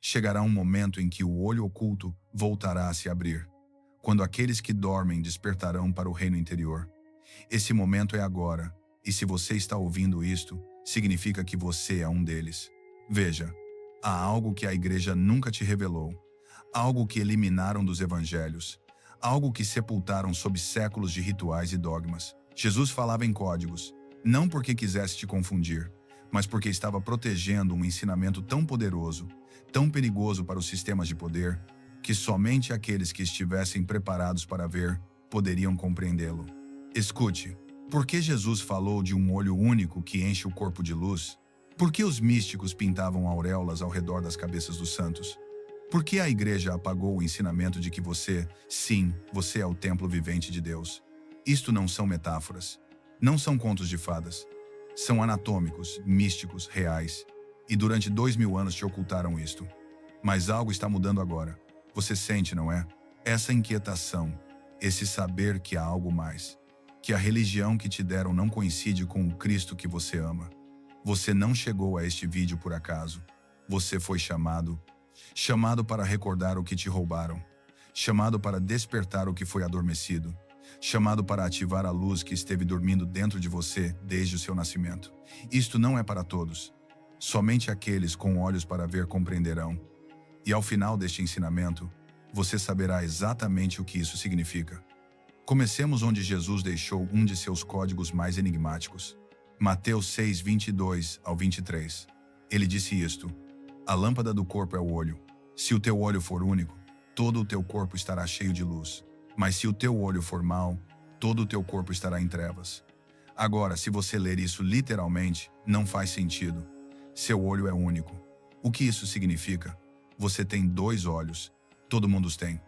Chegará um momento em que o olho oculto voltará a se abrir, quando aqueles que dormem despertarão para o reino interior. Esse momento é agora, e se você está ouvindo isto, significa que você é um deles. Veja, há algo que a igreja nunca te revelou, algo que eliminaram dos evangelhos, algo que sepultaram sob séculos de rituais e dogmas. Jesus falava em códigos, não porque quisesse te confundir, mas porque estava protegendo um ensinamento tão poderoso, tão perigoso para os sistemas de poder, que somente aqueles que estivessem preparados para ver poderiam compreendê-lo. Escute, por que Jesus falou de um olho único que enche o corpo de luz? Por que os místicos pintavam auréolas ao redor das cabeças dos santos? Por que a igreja apagou o ensinamento de que você, sim, você é o templo vivente de Deus? Isto não são metáforas. Não são contos de fadas. São anatômicos, místicos, reais. E durante 2000 anos te ocultaram isto. Mas algo está mudando agora. Você sente, não é? Essa inquietação, esse saber que há algo mais. Que a religião que te deram não coincide com o Cristo que você ama. Você não chegou a este vídeo por acaso. Você foi chamado para recordar o que te roubaram, chamado para despertar o que foi adormecido, chamado para ativar a luz que esteve dormindo dentro de você desde o seu nascimento. Isto não é para todos. Somente aqueles com olhos para ver compreenderão. E ao final deste ensinamento, você saberá exatamente o que isso significa. Comecemos onde Jesus deixou um de seus códigos mais enigmáticos. Mateus 6, 22 ao 23. Ele disse isto: a lâmpada do corpo é o olho. Se o teu olho for único, todo o teu corpo estará cheio de luz. Mas se o teu olho for mau, todo o teu corpo estará em trevas. Agora, se você ler isso literalmente, não faz sentido. Seu olho é único. O que isso significa? Você tem 2 olhos. Todo mundo os tem.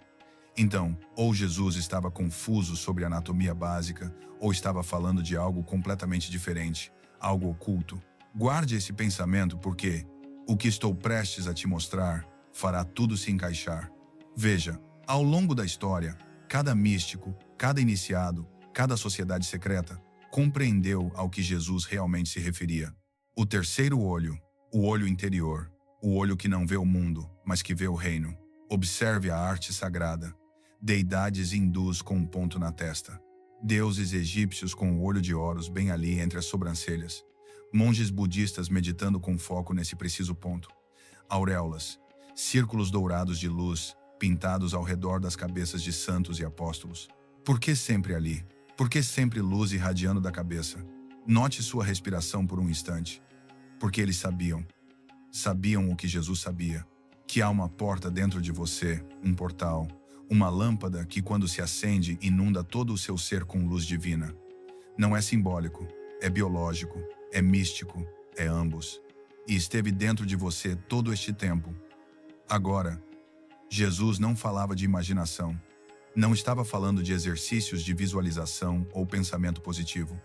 Então, ou Jesus estava confuso sobre a anatomia básica, ou estava falando de algo completamente diferente, algo oculto. Guarde esse pensamento porque o que estou prestes a te mostrar fará tudo se encaixar. Veja, ao longo da história, cada místico, cada iniciado, cada sociedade secreta compreendeu ao que Jesus realmente se referia. O terceiro olho, o olho interior, o olho que não vê o mundo, mas que vê o reino. Observe a arte sagrada. Deidades hindus com um ponto na testa. Deuses egípcios com o olho de Horus bem ali entre as sobrancelhas. Monges budistas meditando com foco nesse preciso ponto. Auréolas, círculos dourados de luz, pintados ao redor das cabeças de santos e apóstolos. Por que sempre ali? Por que sempre luz irradiando da cabeça? Note sua respiração por um instante. Porque eles sabiam o que Jesus sabia, que há uma porta dentro de você, um portal, uma lâmpada que quando se acende inunda todo o seu ser com luz divina. Não é simbólico, é biológico, é místico, é ambos. E esteve dentro de você todo este tempo. Agora, Jesus não falava de imaginação. Não estava falando de exercícios de visualização ou pensamento positivo.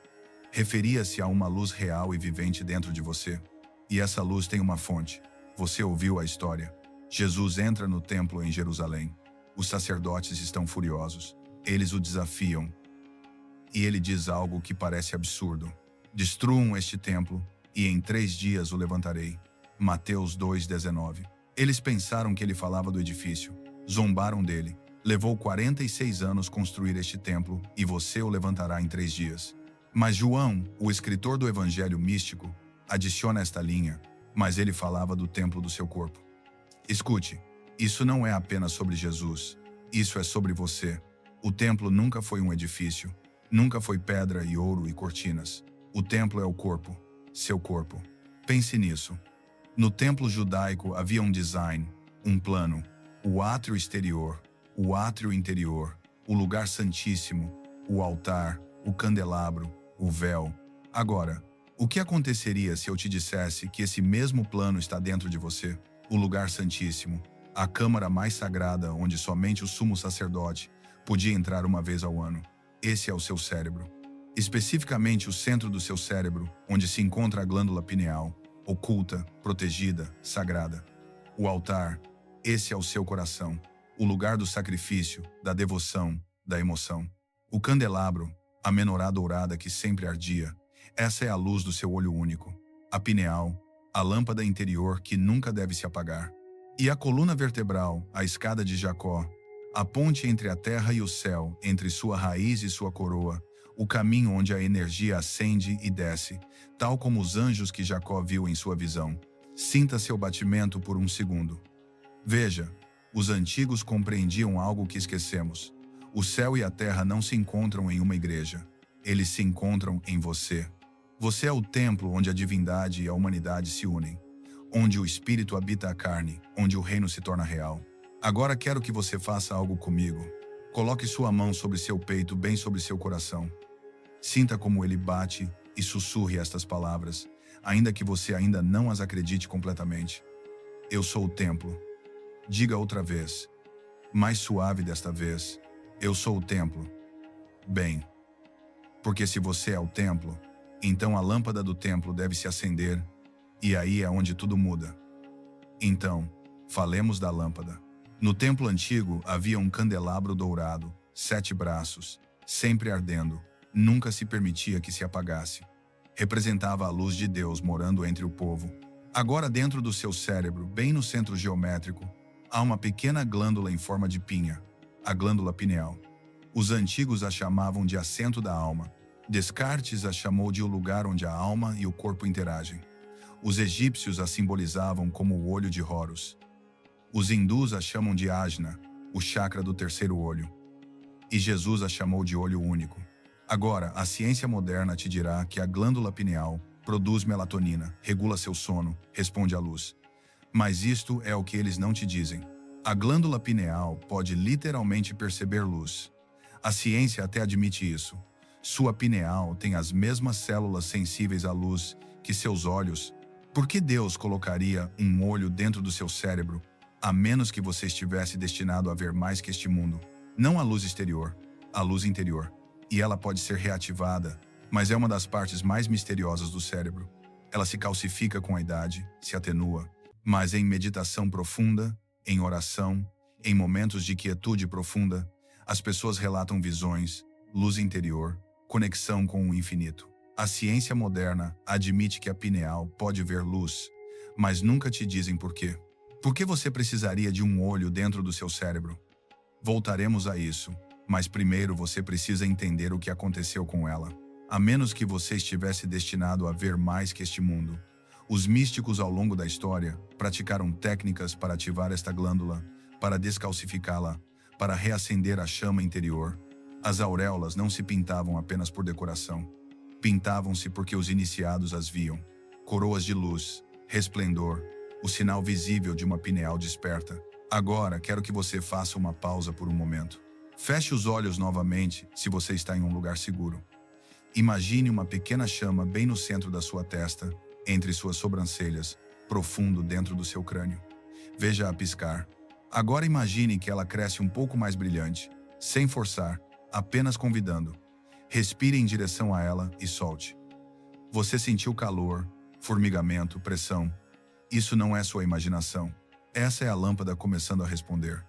Referia-se a uma luz real e vivente dentro de você. E essa luz tem uma fonte. Você ouviu a história. Jesus entra no templo em Jerusalém. Os sacerdotes estão furiosos. Eles o desafiam. E ele diz algo que parece absurdo. Destruam este templo, e em 3 dias o levantarei. Mateus 2,19. Eles pensaram que ele falava do edifício. Zombaram dele. Levou 46 anos construir este templo, e você o levantará em 3 dias. Mas João, o escritor do evangelho místico, adiciona esta linha, mas ele falava do templo do seu corpo. Escute, isso não é apenas sobre Jesus, isso é sobre você. O templo nunca foi um edifício, nunca foi pedra e ouro e cortinas. O templo é o corpo, seu corpo. Pense nisso. No templo judaico havia um design, um plano, o átrio exterior, o átrio interior, o lugar santíssimo, o altar, o candelabro, o véu. Agora, o que aconteceria se eu te dissesse que esse mesmo plano está dentro de você? O lugar santíssimo, a câmara mais sagrada onde somente o sumo sacerdote podia entrar uma vez ao ano. Esse é o seu cérebro. Especificamente o centro do seu cérebro, onde se encontra a glândula pineal, oculta, protegida, sagrada. O altar, esse é o seu coração, o lugar do sacrifício, da devoção, da emoção. O candelabro, a menorá dourada que sempre ardia, essa é a luz do seu olho único. A pineal, a lâmpada interior que nunca deve se apagar. E a coluna vertebral, a escada de Jacó, a ponte entre a terra e o céu, entre sua raiz e sua coroa, o caminho onde a energia ascende e desce, tal como os anjos que Jacó viu em sua visão. Sinta seu batimento por um segundo. Veja, os antigos compreendiam algo que esquecemos. O céu e a terra não se encontram em uma igreja. Eles se encontram em você. Você é o templo onde a divindade e a humanidade se unem, onde o espírito habita a carne, onde o reino se torna real. Agora quero que você faça algo comigo. Coloque sua mão sobre seu peito, bem sobre seu coração. Sinta como ele bate e sussurre estas palavras, ainda que você ainda não as acredite completamente. Eu sou o templo. Diga outra vez, mais suave desta vez. Eu sou o templo. Bem, porque se você é o templo, então a lâmpada do templo deve se acender, e aí é onde tudo muda. Então, falemos da lâmpada. No templo antigo havia um candelabro dourado, 7 braços, sempre ardendo, nunca se permitia que se apagasse. Representava a luz de Deus morando entre o povo. Agora, dentro do seu cérebro, bem no centro geométrico, há uma pequena glândula em forma de pinha, a glândula pineal. Os antigos a chamavam de assento da alma. Descartes a chamou de o lugar onde a alma e o corpo interagem. Os egípcios a simbolizavam como o olho de Horus. Os hindus a chamam de Ajna, o chakra do terceiro olho. E Jesus a chamou de olho único. Agora, a ciência moderna te dirá que a glândula pineal produz melatonina, regula seu sono, responde à luz. Mas isto é o que eles não te dizem. A glândula pineal pode literalmente perceber luz. A ciência até admite isso. Sua pineal tem as mesmas células sensíveis à luz que seus olhos. Por que Deus colocaria um olho dentro do seu cérebro, a menos que você estivesse destinado a ver mais que este mundo? Não a luz exterior, a luz interior. E ela pode ser reativada, mas é uma das partes mais misteriosas do cérebro. Ela se calcifica com a idade, se atenua, mas em meditação profunda, em oração, em momentos de quietude profunda, as pessoas relatam visões, luz interior, conexão com o infinito. A ciência moderna admite que a pineal pode ver luz, mas nunca te dizem por quê. Por que você precisaria de um olho dentro do seu cérebro? Voltaremos a isso, mas primeiro você precisa entender o que aconteceu com ela. A menos que você estivesse destinado a ver mais que este mundo. Os místicos ao longo da história praticaram técnicas para ativar esta glândula, para descalcificá-la, para reacender a chama interior. As auréolas não se pintavam apenas por decoração. Pintavam-se porque os iniciados as viam. Coroas de luz, resplendor, o sinal visível de uma pineal desperta. Agora, quero que você faça uma pausa por um momento. Feche os olhos novamente se você está em um lugar seguro. Imagine uma pequena chama bem no centro da sua testa, entre suas sobrancelhas, profundo dentro do seu crânio. Veja-a piscar. Agora imagine que ela cresce um pouco mais brilhante, sem forçar, apenas convidando. Respire em direção a ela e solte. Você sentiu calor, formigamento, pressão. Isso não é sua imaginação. Essa é a lâmpada começando a responder.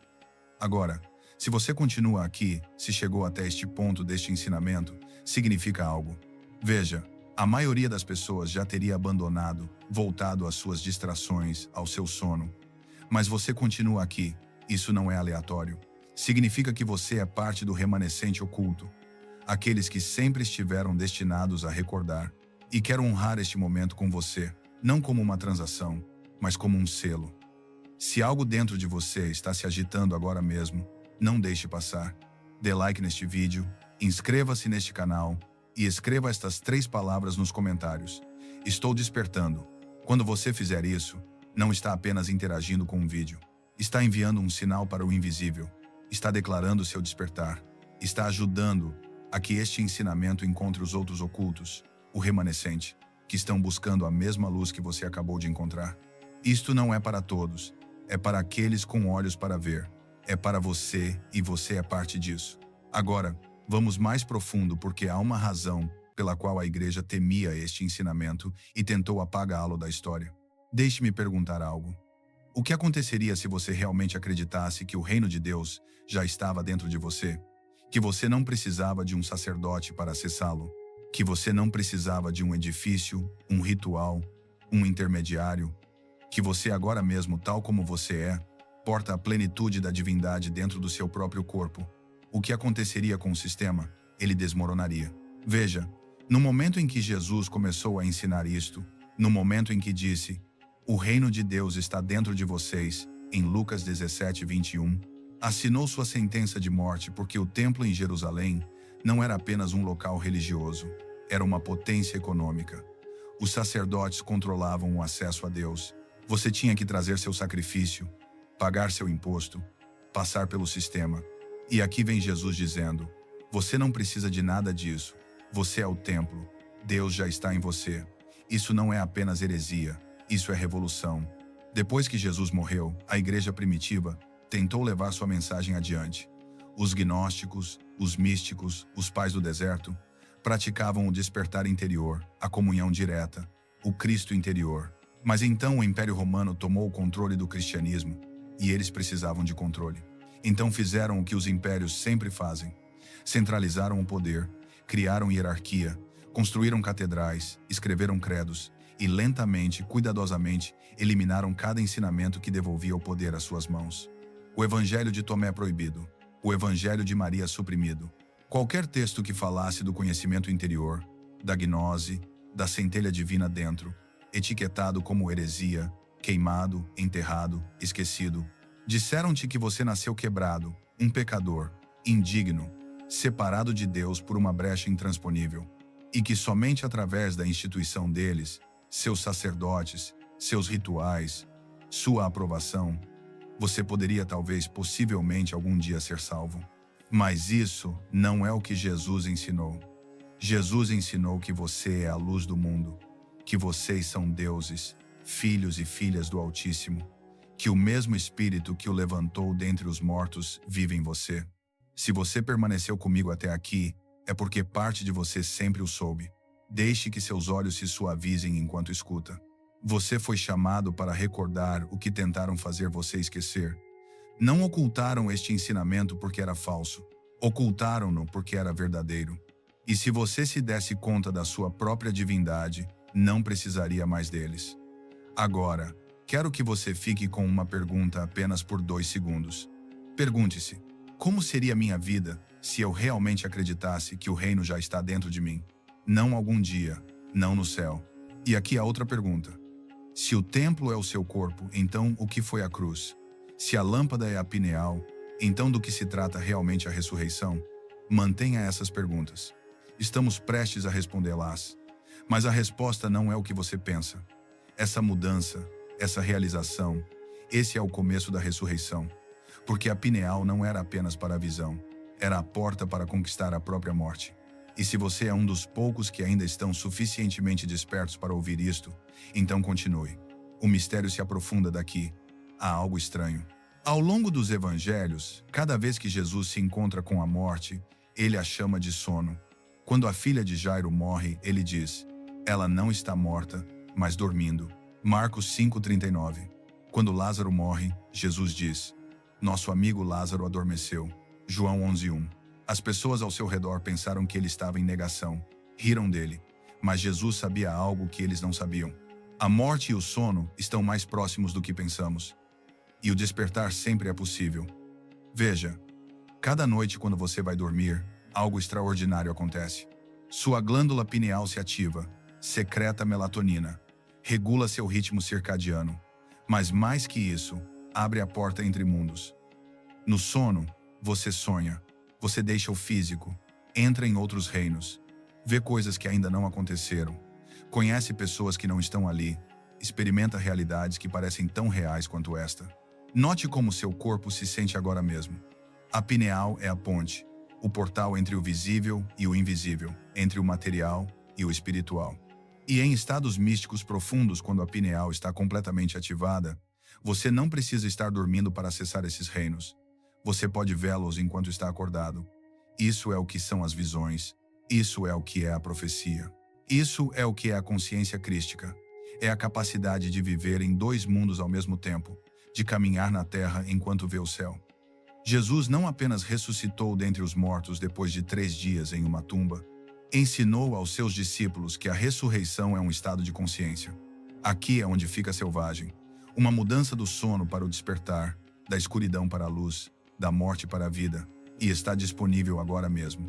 Agora, se você continua aqui, se chegou até este ponto deste ensinamento, significa algo. Veja, a maioria das pessoas já teria abandonado, voltado às suas distrações, ao seu sono. Mas você continua aqui, isso não é aleatório. Significa que você é parte do remanescente oculto. Aqueles que sempre estiveram destinados a recordar. E quero honrar este momento com você, não como uma transação, mas como um selo. Se algo dentro de você está se agitando agora mesmo, não deixe passar. Dê like neste vídeo, inscreva-se neste canal e escreva estas 3 palavras nos comentários. Estou despertando. Quando você fizer isso, não está apenas interagindo com um vídeo. Está enviando um sinal para o invisível. Está declarando seu despertar. Está ajudando a que este ensinamento encontre os outros ocultos, o remanescente, que estão buscando a mesma luz que você acabou de encontrar. Isto não é para todos. É para aqueles com olhos para ver. É para você e você é parte disso. Agora, vamos mais profundo porque há uma razão pela qual a igreja temia este ensinamento e tentou apagá-lo da história. Deixe-me perguntar algo. O que aconteceria se você realmente acreditasse que o reino de Deus já estava dentro de você? Que você não precisava de um sacerdote para acessá-lo? Que você não precisava de um edifício, um ritual, um intermediário? que você agora mesmo, tal como você é, porta a plenitude da divindade dentro do seu próprio corpo. O que aconteceria com o sistema? Ele desmoronaria. Veja, no momento em que Jesus começou a ensinar isto, no momento em que disse, o reino de Deus está dentro de vocês, em Lucas 17:21, assinou sua sentença de morte porque o templo em Jerusalém não era apenas um local religioso, era uma potência econômica. Os sacerdotes controlavam o acesso a Deus. Você tinha que trazer seu sacrifício, pagar seu imposto, passar pelo sistema. E aqui vem Jesus dizendo, você não precisa de nada disso. Você é o templo. Deus já está em você. Isso não é apenas heresia, isso é revolução. Depois que Jesus morreu, a igreja primitiva tentou levar sua mensagem adiante. Os gnósticos, os místicos, os pais do deserto, praticavam o despertar interior, a comunhão direta, o Cristo interior. Mas então o Império Romano tomou o controle do cristianismo e eles precisavam de controle. Então fizeram o que os impérios sempre fazem. Centralizaram o poder, criaram hierarquia, construíram catedrais, escreveram credos e lentamente, cuidadosamente, eliminaram cada ensinamento que devolvia o poder às suas mãos. O Evangelho de Tomé proibido, o Evangelho de Maria suprimido. Qualquer texto que falasse do conhecimento interior, da gnose, da centelha divina dentro, etiquetado como heresia, queimado, enterrado, esquecido. Disseram-te que você nasceu quebrado, um pecador, indigno, separado de Deus por uma brecha intransponível, e que somente através da instituição deles, seus sacerdotes, seus rituais, sua aprovação, você poderia talvez possivelmente algum dia ser salvo. Mas isso não é o que Jesus ensinou. Jesus ensinou que você é a luz do mundo, que vocês são deuses, filhos e filhas do Altíssimo, que o mesmo Espírito que o levantou dentre os mortos vive em você. Se você permaneceu comigo até aqui, é porque parte de você sempre o soube. Deixe que seus olhos se suavizem enquanto escuta. Você foi chamado para recordar o que tentaram fazer você esquecer. Não ocultaram este ensinamento porque era falso. Ocultaram-no porque era verdadeiro. E se você se desse conta da sua própria divindade, não precisaria mais deles. Agora, quero que você fique com uma pergunta apenas por 2 segundos. Pergunte-se, como seria minha vida se eu realmente acreditasse que o reino já está dentro de mim? Não algum dia, não no céu. E aqui a outra pergunta. Se o templo é o seu corpo, então o que foi a cruz? Se a lâmpada é a pineal, então do que se trata realmente a ressurreição? Mantenha essas perguntas. Estamos prestes a respondê-las. Mas a resposta não é o que você pensa. Essa mudança, essa realização, esse é o começo da ressurreição. Porque a pineal não era apenas para a visão, era a porta para conquistar a própria morte. E se você é um dos poucos que ainda estão suficientemente despertos para ouvir isto, então continue. O mistério se aprofunda daqui. Há algo estranho. Ao longo dos evangelhos, cada vez que Jesus se encontra com a morte, ele a chama de sono. Quando a filha de Jairo morre, ele diz, ela não está morta, mas dormindo. Marcos 5:39. Quando Lázaro morre, Jesus diz, nosso amigo Lázaro adormeceu. João 11:1. As pessoas ao seu redor pensaram que ele estava em negação. Riram dele. Mas Jesus sabia algo que eles não sabiam. A morte e o sono estão mais próximos do que pensamos. E o despertar sempre é possível. Veja, cada noite quando você vai dormir, algo extraordinário acontece. Sua glândula pineal se ativa, secreta melatonina, regula seu ritmo circadiano. Mas mais que isso, abre a porta entre mundos. No sono, você sonha, você deixa o físico, entra em outros reinos, vê coisas que ainda não aconteceram, conhece pessoas que não estão ali, experimenta realidades que parecem tão reais quanto esta. Note como seu corpo se sente agora mesmo. A pineal é a ponte, o portal entre o visível e o invisível, entre o material e o espiritual. E em estados místicos profundos, quando a pineal está completamente ativada, você não precisa estar dormindo para acessar esses reinos. Você pode vê-los enquanto está acordado. Isso é o que são as visões. Isso é o que é a profecia. Isso é o que é a consciência crística. É a capacidade de viver em 2 mundos ao mesmo tempo, de caminhar na terra enquanto vê o céu. Jesus não apenas ressuscitou dentre os mortos depois de 3 dias em uma tumba, ensinou aos seus discípulos que a ressurreição é um estado de consciência. Aqui é onde fica selvagem. Uma mudança do sono para o despertar, da escuridão para a luz, da morte para a vida, e está disponível agora mesmo.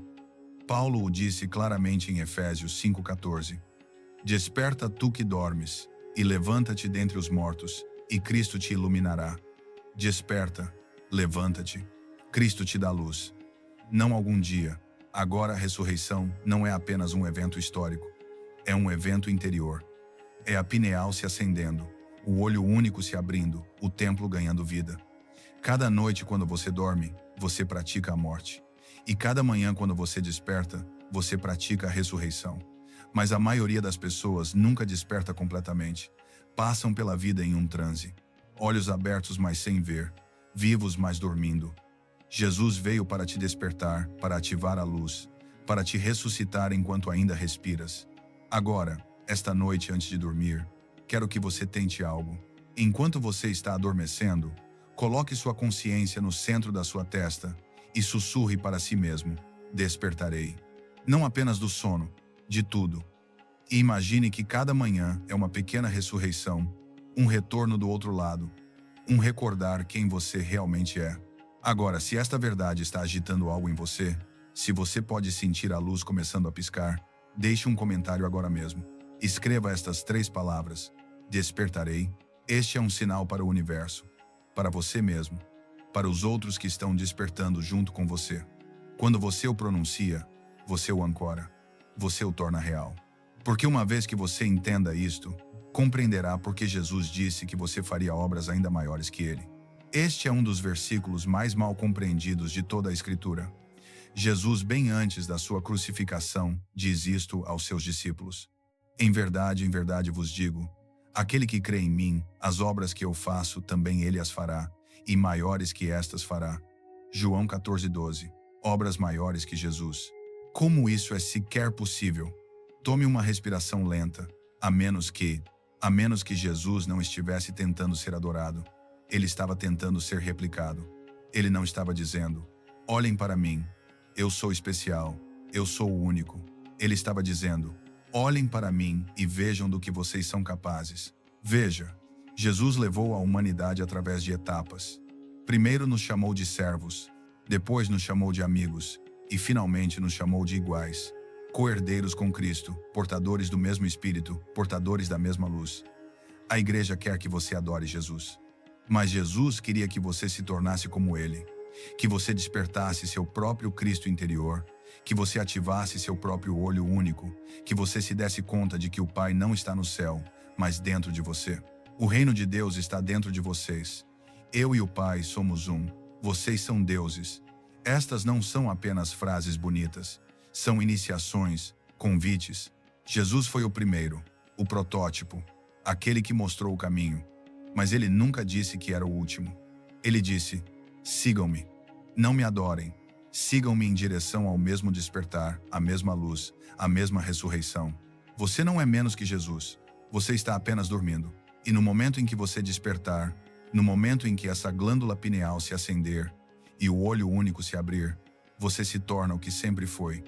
Paulo o disse claramente em Efésios 5,14. Desperta tu que dormes, e levanta-te dentre os mortos, e Cristo te iluminará. Desperta, levanta-te, Cristo te dá luz. Não algum dia, agora a ressurreição não é apenas um evento histórico, é um evento interior. É a pineal se acendendo, o olho único se abrindo, o templo ganhando vida. Cada noite quando você dorme, você pratica a morte. E cada manhã quando você desperta, você pratica a ressurreição. Mas a maioria das pessoas nunca desperta completamente. Passam pela vida em um transe. Olhos abertos, mas sem ver. Vivos, mas dormindo. Jesus veio para te despertar, para ativar a luz, para te ressuscitar enquanto ainda respiras. Agora, esta noite antes de dormir, quero que você tente algo. Enquanto você está adormecendo, coloque sua consciência no centro da sua testa e sussurre para si mesmo: despertarei. Não apenas do sono, de tudo. E imagine que cada manhã é uma pequena ressurreição, um retorno do outro lado, um recordar quem você realmente é. Agora, se esta verdade está agitando algo em você, se você pode sentir a luz começando a piscar, deixe um comentário agora mesmo. Escreva estas 3 palavras: despertarei. Este é um sinal para o universo, para você mesmo, para os outros que estão despertando junto com você. Quando você o pronuncia, você o ancora, você o torna real. Porque uma vez que você entenda isto, compreenderá porque Jesus disse que você faria obras ainda maiores que ele. Este é um dos versículos mais mal compreendidos de toda a Escritura. Jesus, bem antes da sua crucificação, diz isto aos seus discípulos: em verdade vos digo, aquele que crê em mim, as obras que eu faço, também ele as fará, e maiores que estas fará. João 14:12. Obras maiores que Jesus. Como isso é sequer possível? Tome uma respiração lenta, a menos que Jesus não estivesse tentando ser adorado. Ele estava tentando ser replicado. Ele não estava dizendo: olhem para mim, eu sou especial, eu sou o único. Ele estava dizendo: olhem para mim e vejam do que vocês são capazes. Veja, Jesus levou a humanidade através de etapas. Primeiro nos chamou de servos, depois nos chamou de amigos e finalmente nos chamou de iguais. Co-herdeiros com Cristo, portadores do mesmo Espírito, portadores da mesma luz. A igreja quer que você adore Jesus. Mas Jesus queria que você se tornasse como ele, que você despertasse seu próprio Cristo interior, que você ativasse seu próprio olho único, que você se desse conta de que o Pai não está no céu, mas dentro de você. O reino de Deus está dentro de vocês. Eu e o Pai somos um. Vocês são deuses. Estas não são apenas frases bonitas. São iniciações, convites. Jesus foi o primeiro, o protótipo, aquele que mostrou o caminho. Mas ele nunca disse que era o último. Ele disse: sigam-me. Não me adorem. Sigam-me em direção ao mesmo despertar, à mesma luz, à mesma ressurreição. Você não é menos que Jesus. Você está apenas dormindo. E no momento em que você despertar, no momento em que essa glândula pineal se acender e o olho único se abrir, você se torna o que sempre foi.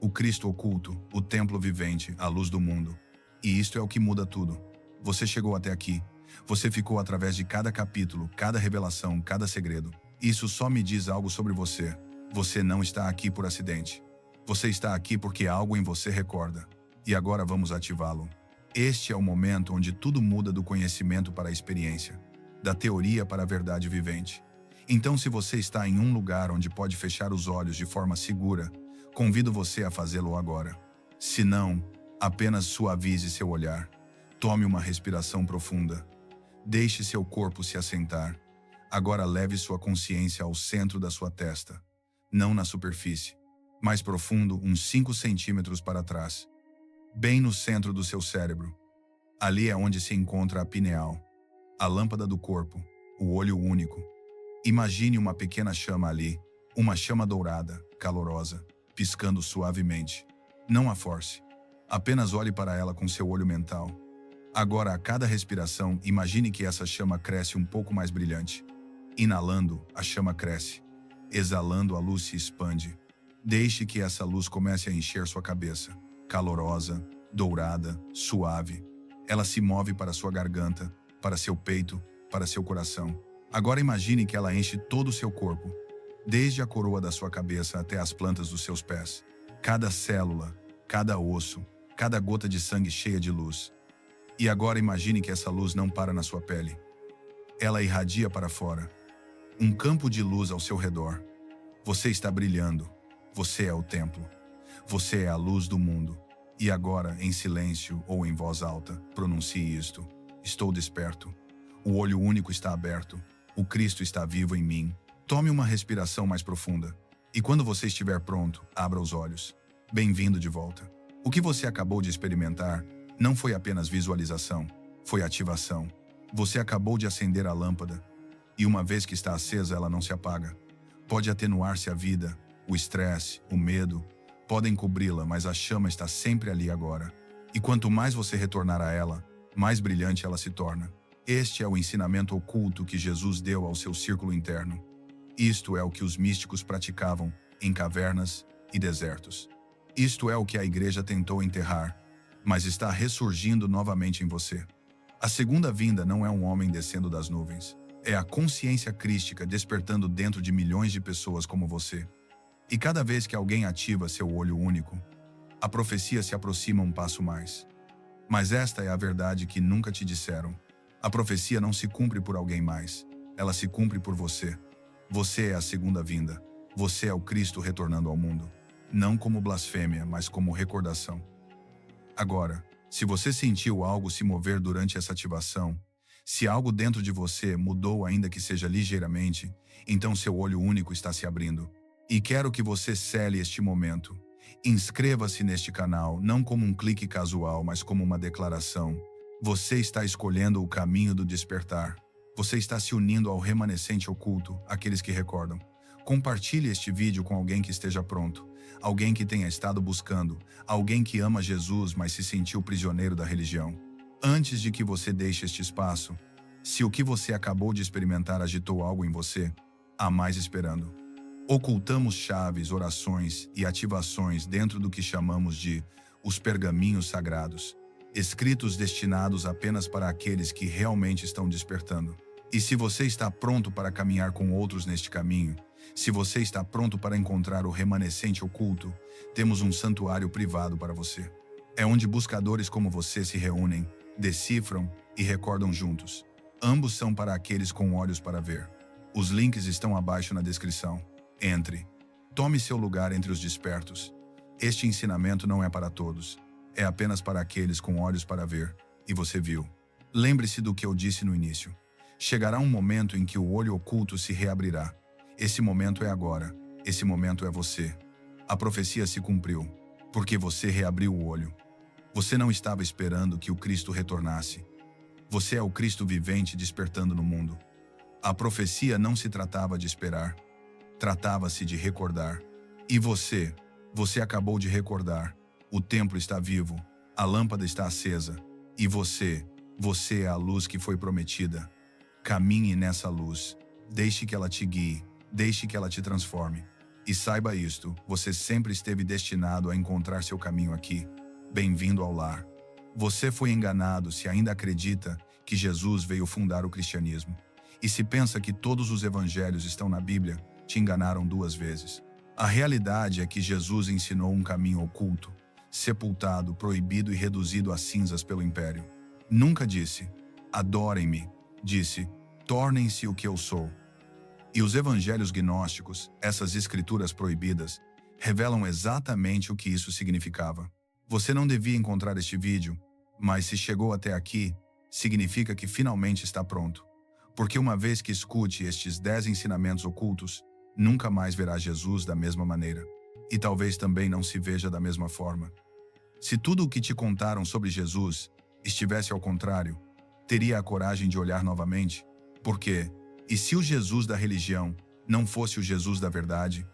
O Cristo oculto, o templo vivente, a luz do mundo. E isto é o que muda tudo. Você chegou até aqui. Você ficou através de cada capítulo, cada revelação, cada segredo. Isso só me diz algo sobre você. Você não está aqui por acidente. Você está aqui porque algo em você recorda. E agora vamos ativá-lo. Este é o momento onde tudo muda do conhecimento para a experiência, da teoria para a verdade vivente. Então, se você está em um lugar onde pode fechar os olhos de forma segura, convido você a fazê-lo agora. Se não, apenas suavize seu olhar. Tome uma respiração profunda. Deixe seu corpo se assentar. Agora leve sua consciência ao centro da sua testa, não na superfície. Mais profundo, uns 5 centímetros para trás. Bem no centro do seu cérebro. Ali é onde se encontra a pineal, a lâmpada do corpo, o olho único. Imagine uma pequena chama ali, uma chama dourada, calorosa, piscando suavemente. Não a force. Apenas olhe para ela com seu olho mental. Agora, a cada respiração, imagine que essa chama cresce um pouco mais brilhante. Inalando, a chama cresce. Exalando, a luz se expande. Deixe que essa luz comece a encher sua cabeça. Calorosa, dourada, suave. Ela se move para sua garganta, para seu peito, para seu coração. Agora imagine que ela enche todo o seu corpo, desde a coroa da sua cabeça até as plantas dos seus pés. Cada célula, cada osso, cada gota de sangue cheia de luz. E agora imagine que essa luz não para na sua pele. Ela irradia para fora. Um campo de luz ao seu redor. Você está brilhando. Você é o templo. Você é a luz do mundo. E agora, em silêncio ou em voz alta, pronuncie isto. Estou desperto. O olho único está aberto. O Cristo está vivo em mim. Tome uma respiração mais profunda. E quando você estiver pronto, abra os olhos. Bem-vindo de volta. O que você acabou de experimentar não foi apenas visualização, foi ativação. Você acabou de acender a lâmpada. E uma vez que está acesa, ela não se apaga. Pode atenuar-se a vida, o estresse, o medo, podem cobri-la, mas a chama está sempre ali agora. E quanto mais você retornar a ela, mais brilhante ela se torna. Este é o ensinamento oculto que Jesus deu ao seu círculo interno. Isto é o que os místicos praticavam em cavernas e desertos. Isto é o que a igreja tentou enterrar, mas está ressurgindo novamente em você. A segunda vinda não é um homem descendo das nuvens. É a consciência crística despertando dentro de milhões de pessoas como você. E cada vez que alguém ativa seu olho único, a profecia se aproxima um passo mais. Mas esta é a verdade que nunca te disseram. A profecia não se cumpre por alguém mais. Ela se cumpre por você. Você é a segunda vinda. Você é o Cristo retornando ao mundo. Não como blasfêmia, mas como recordação. Agora, se você sentiu algo se mover durante essa ativação, se algo dentro de você mudou ainda que seja ligeiramente, então seu olho único está se abrindo. E quero que você cele este momento. Inscreva-se neste canal, não como um clique casual, mas como uma declaração. Você está escolhendo o caminho do despertar. Você está se unindo ao remanescente oculto, aqueles que recordam. Compartilhe este vídeo com alguém que esteja pronto, alguém que tenha estado buscando, alguém que ama Jesus, mas se sentiu prisioneiro da religião. Antes de que você deixe este espaço, se o que você acabou de experimentar agitou algo em você, há mais esperando. Ocultamos chaves, orações e ativações dentro do que chamamos de os pergaminhos sagrados, escritos destinados apenas para aqueles que realmente estão despertando. E se você está pronto para caminhar com outros neste caminho, se você está pronto para encontrar o remanescente oculto, temos um santuário privado para você. É onde buscadores como você se reúnem, decifram e recordam juntos. Ambos são para aqueles com olhos para ver. Os links estão abaixo na descrição. Entre. Tome seu lugar entre os despertos. Este ensinamento não é para todos. É apenas para aqueles com olhos para ver. E você viu. Lembre-se do que eu disse no início. Chegará um momento em que o olho oculto se reabrirá. Esse momento é agora. Esse momento é você. A profecia se cumpriu, porque você reabriu o olho. Você não estava esperando que o Cristo retornasse. Você é o Cristo vivente despertando no mundo. A profecia não se tratava de esperar. Tratava-se de recordar. E você acabou de recordar. O templo está vivo, a lâmpada está acesa. E você é a luz que foi prometida. Caminhe nessa luz. Deixe que ela te guie. Deixe que ela te transforme. E saiba isto, você sempre esteve destinado a encontrar seu caminho aqui. Bem-vindo ao lar. Você foi enganado se ainda acredita que Jesus veio fundar o cristianismo. E se pensa que todos os evangelhos estão na Bíblia, te enganaram duas vezes. A realidade é que Jesus ensinou um caminho oculto, sepultado, proibido e reduzido a cinzas pelo império. Nunca disse, adorem-me. Disse, tornem-se o que eu sou. E os evangelhos gnósticos, essas escrituras proibidas, revelam exatamente o que isso significava. Você não devia encontrar este vídeo, mas se chegou até aqui, significa que finalmente está pronto. Porque uma vez que escute estes 10 ensinamentos ocultos, nunca mais verá Jesus da mesma maneira. E talvez também não se veja da mesma forma. Se tudo o que te contaram sobre Jesus estivesse ao contrário, teria a coragem de olhar novamente? Por quê? E se o Jesus da religião não fosse o Jesus da verdade?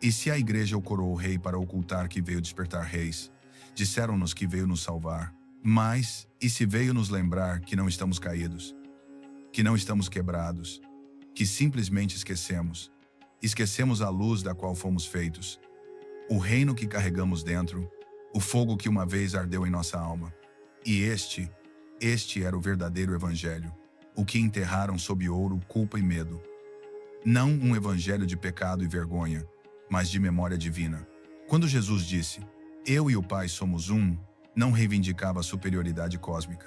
E se a igreja o coroou rei para ocultar que veio despertar reis? Disseram-nos que veio nos salvar. Mas, e se veio nos lembrar que não estamos caídos? Que não estamos quebrados? Que simplesmente esquecemos? Esquecemos a luz da qual fomos feitos. O reino que carregamos dentro. O fogo que uma vez ardeu em nossa alma. E este era o verdadeiro evangelho. o que enterraram sob ouro, culpa e medo. Não um evangelho de pecado e vergonha, mas de memória divina. Quando Jesus disse, "Eu e o Pai somos um", não reivindicava a superioridade cósmica.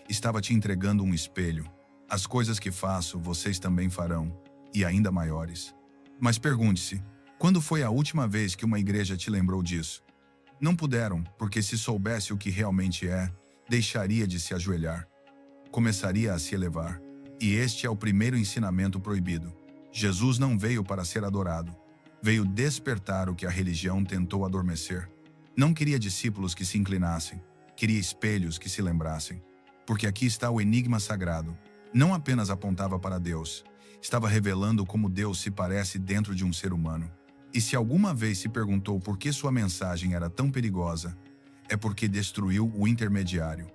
Estava te entregando um espelho. As coisas que faço, vocês também farão, e ainda maiores. Mas pergunte-se, quando foi a última vez que uma igreja te lembrou disso? Não puderam, porque se soubesse o que realmente é, deixaria de se ajoelhar. Começaria a se elevar. E este é o primeiro ensinamento proibido. Jesus não veio para ser adorado. Veio despertar o que a religião tentou adormecer. Não queria discípulos que se inclinassem. Queria espelhos que se lembrassem. Porque aqui está o enigma sagrado. Não apenas apontava para Deus. Estava revelando como Deus se parece dentro de um ser humano. E se alguma vez se perguntou por que sua mensagem era tão perigosa, é porque destruiu o intermediário.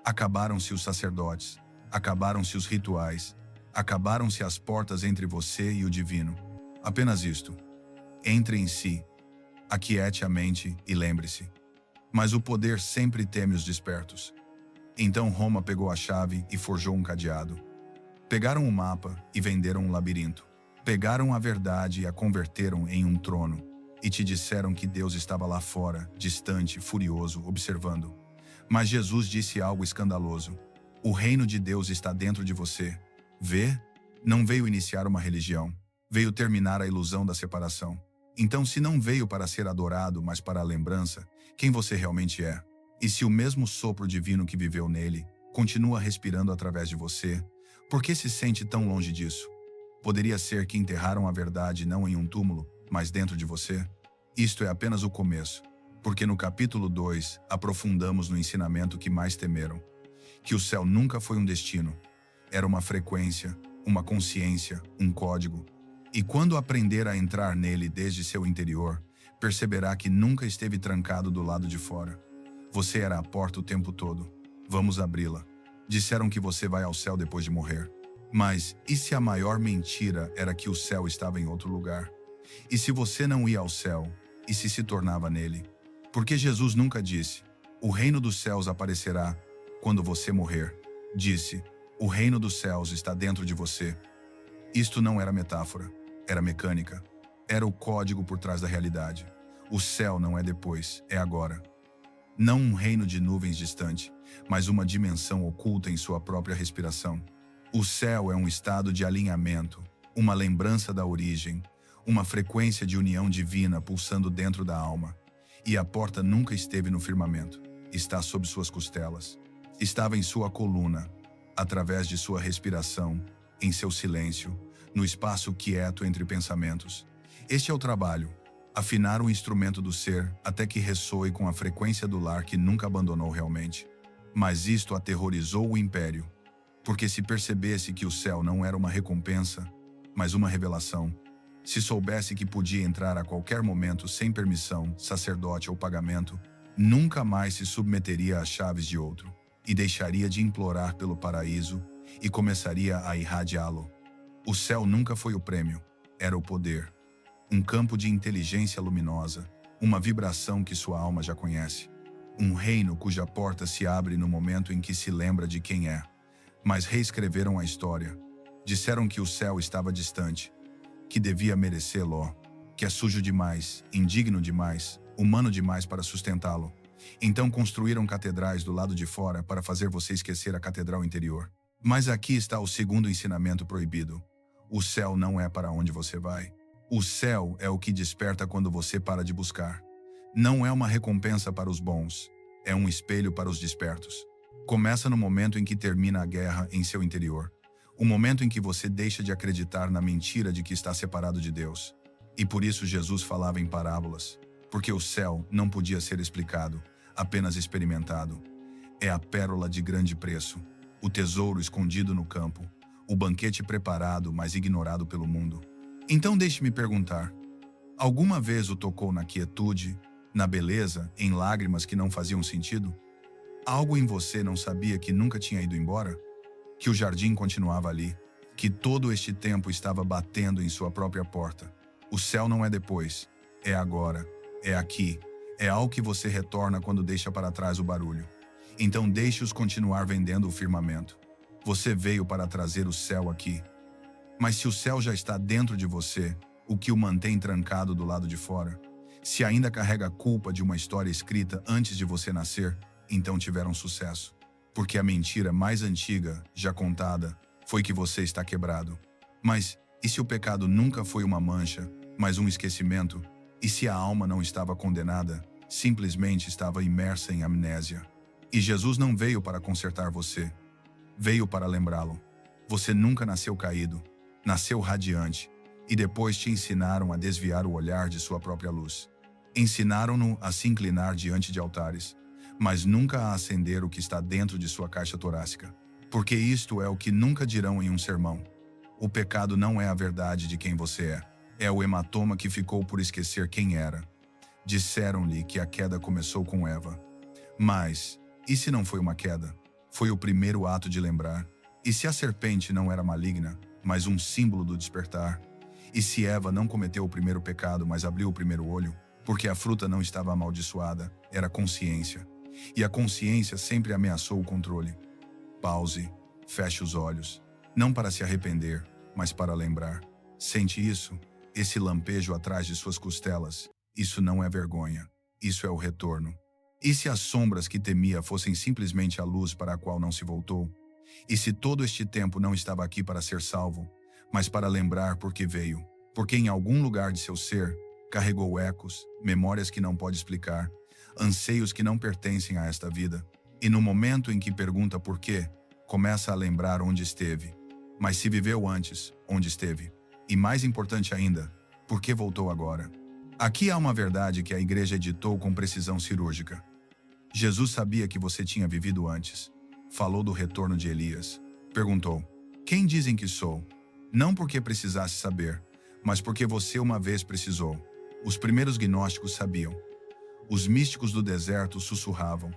Acabaram-se os sacerdotes. Acabaram-se os rituais. Acabaram-se as portas entre você e o divino. Apenas isto. Entre em si. Aquiete a mente e lembre-se. Mas o poder sempre teme os despertos. Então Roma pegou a chave e forjou um cadeado. Pegaram o mapa e venderam um labirinto. Pegaram a verdade e a converteram em um trono. E te disseram que Deus estava lá fora, distante, furioso, observando. Mas Jesus disse algo escandaloso. O reino de Deus está dentro de você. Vê? Não veio iniciar uma religião. Veio terminar a ilusão da separação. Então, se não veio para ser adorado, mas para a lembrança, quem você realmente é? E se o mesmo sopro divino que viveu nele continua respirando através de você, por que se sente tão longe disso? Poderia ser que enterraram a verdade não em um túmulo, mas dentro de você? Isto é apenas o começo, porque no capítulo 2 aprofundamos no ensinamento que mais temeram, que o céu nunca foi um destino, era uma frequência, uma consciência, um código. E quando aprender a entrar nele desde seu interior, perceberá que nunca esteve trancado do lado de fora. Você era a porta o tempo todo. Vamos abri-la. Disseram que você vai ao céu depois de morrer. Mas e se a maior mentira era que o céu estava em outro lugar? E se você não ia ao céu, e se tornava nele? Porque Jesus nunca disse, o reino dos céus aparecerá quando você morrer. Disse, o reino dos céus está dentro de você. Isto não era metáfora, era mecânica. Era o código por trás da realidade. O céu não é depois, é agora. Não um reino de nuvens distante, mas uma dimensão oculta em sua própria respiração. O céu é um estado de alinhamento, uma lembrança da origem, uma frequência de união divina pulsando dentro da alma. E a porta nunca esteve no firmamento, está sob suas costelas. Estava em sua coluna, através de sua respiração, em seu silêncio, no espaço quieto entre pensamentos. Este é o trabalho, afinar o instrumento do ser até que ressoe com a frequência do lar que nunca abandonou realmente. Mas isto aterrorizou o império, porque se percebesse que o céu não era uma recompensa, mas uma revelação, se soubesse que podia entrar a qualquer momento sem permissão, sacerdote ou pagamento, nunca mais se submeteria às chaves de outro, e deixaria de implorar pelo paraíso e começaria a irradiá-lo. O céu nunca foi o prêmio, era o poder. Um campo de inteligência luminosa, uma vibração que sua alma já conhece. Um reino cuja porta se abre no momento em que se lembra de quem é. Mas reescreveram a história. Disseram que o céu estava distante, que devia merecê-lo, que é sujo demais, indigno demais, humano demais para sustentá-lo. Então construíram catedrais do lado de fora para fazer você esquecer a catedral interior. Mas aqui está o segundo ensinamento proibido. O céu não é para onde você vai. O céu é o que desperta quando você para de buscar. Não é uma recompensa para os bons, é um espelho para os despertos. Começa no momento em que termina a guerra em seu interior. O momento em que você deixa de acreditar na mentira de que está separado de Deus. E por isso Jesus falava em parábolas, porque o céu não podia ser explicado, apenas experimentado. É a pérola de grande preço, o tesouro escondido no campo, o banquete preparado, mas ignorado pelo mundo. Então deixe-me perguntar, alguma vez o tocou na quietude, na beleza, em lágrimas que não faziam sentido? Algo em você não sabia que nunca tinha ido embora? Que o jardim continuava ali, que todo este tempo estava batendo em sua própria porta. O céu não é depois, é agora, é aqui, é ao que você retorna quando deixa para trás o barulho. Então deixe-os continuar vendendo o firmamento. Você veio para trazer o céu aqui. Mas se o céu já está dentro de você, o que o mantém trancado do lado de fora? Se ainda carrega a culpa de uma história escrita antes de você nascer, então tiveram sucesso. Porque a mentira mais antiga, já contada, foi que você está quebrado. Mas, e se o pecado nunca foi uma mancha, mas um esquecimento? E se a alma não estava condenada, simplesmente estava imersa em amnésia? E Jesus não veio para consertar você. Veio para lembrá-lo. Você nunca nasceu caído, nasceu radiante, e depois te ensinaram a desviar o olhar de sua própria luz. Ensinaram-no a se inclinar diante de altares, mas nunca a acender o que está dentro de sua caixa torácica. Porque isto é o que nunca dirão em um sermão. O pecado não é a verdade de quem você é. É o hematoma que ficou por esquecer quem era. Disseram-lhe que a queda começou com Eva. Mas, e se não foi uma queda? Foi o primeiro ato de lembrar. E se a serpente não era maligna, mas um símbolo do despertar? E se Eva não cometeu o primeiro pecado, mas abriu o primeiro olho? Porque a fruta não estava amaldiçoada, era consciência. E a consciência sempre ameaçou o controle. Pause, feche os olhos. Não para se arrepender, mas para lembrar. Sente isso? Esse lampejo atrás de suas costelas? Isso não é vergonha. Isso é o retorno. E se as sombras que temia fossem simplesmente a luz para a qual não se voltou? E se todo este tempo não estava aqui para ser salvo, mas para lembrar por que veio? Porque em algum lugar de seu ser, carregou ecos, memórias que não pode explicar, anseios que não pertencem a esta vida. E no momento em que pergunta por quê, começa a lembrar onde esteve. Mas se viveu antes, onde esteve? E mais importante ainda, por que voltou agora? Aqui há uma verdade que a igreja editou com precisão cirúrgica. Jesus sabia que você tinha vivido antes. Falou do retorno de Elias. Perguntou: quem dizem que sou? Não porque precisasse saber, mas porque você uma vez precisou. Os primeiros gnósticos sabiam. Os místicos do deserto sussurravam.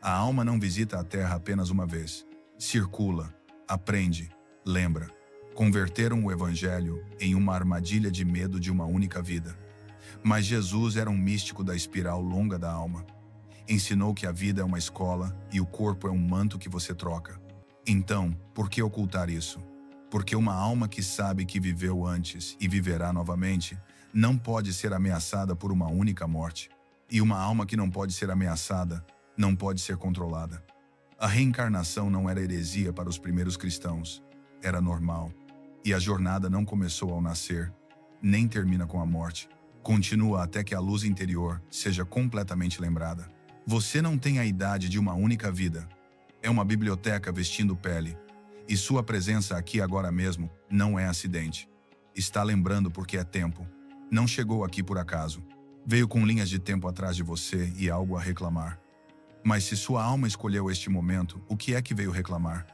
A alma não visita a terra apenas uma vez. Circula, aprende, lembra. Converteram o evangelho em uma armadilha de medo de uma única vida. Mas Jesus era um místico da espiral longa da alma. Ensinou que a vida é uma escola e o corpo é um manto que você troca. Então, por que ocultar isso? Porque uma alma que sabe que viveu antes e viverá novamente não pode ser ameaçada por uma única morte. E uma alma que não pode ser ameaçada não pode ser controlada. A reencarnação não era heresia para os primeiros cristãos. Era normal. E a jornada não começou ao nascer, nem termina com a morte. Continua até que a luz interior seja completamente lembrada. Você não tem a idade de uma única vida. É uma biblioteca vestindo pele. E sua presença aqui agora mesmo não é acidente. Está lembrando porque é tempo. Não chegou aqui por acaso. Veio com linhas de tempo atrás de você e algo a reclamar. Mas se sua alma escolheu este momento, o que é que veio reclamar?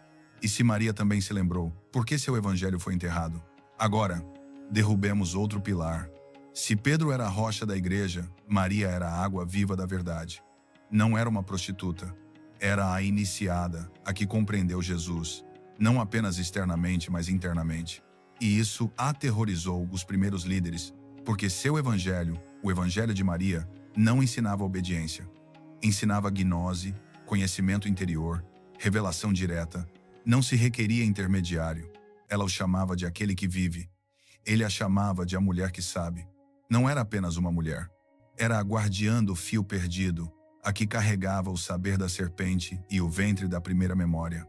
E se Maria também se lembrou, por que seu evangelho foi enterrado? Agora, derrubemos outro pilar. Se Pedro era a rocha da igreja, Maria era a água viva da verdade. Não era uma prostituta. Era a iniciada, a que compreendeu Jesus, não apenas externamente, mas internamente. E isso aterrorizou os primeiros líderes, porque seu evangelho, o evangelho de Maria, não ensinava obediência. Ensinava gnose, conhecimento interior, revelação direta. Não se requeria intermediário. Ela o chamava de aquele que vive. Ele a chamava de a mulher que sabe. Não era apenas uma mulher. Era a guardiã do fio perdido, a que carregava o saber da serpente e o ventre da primeira memória.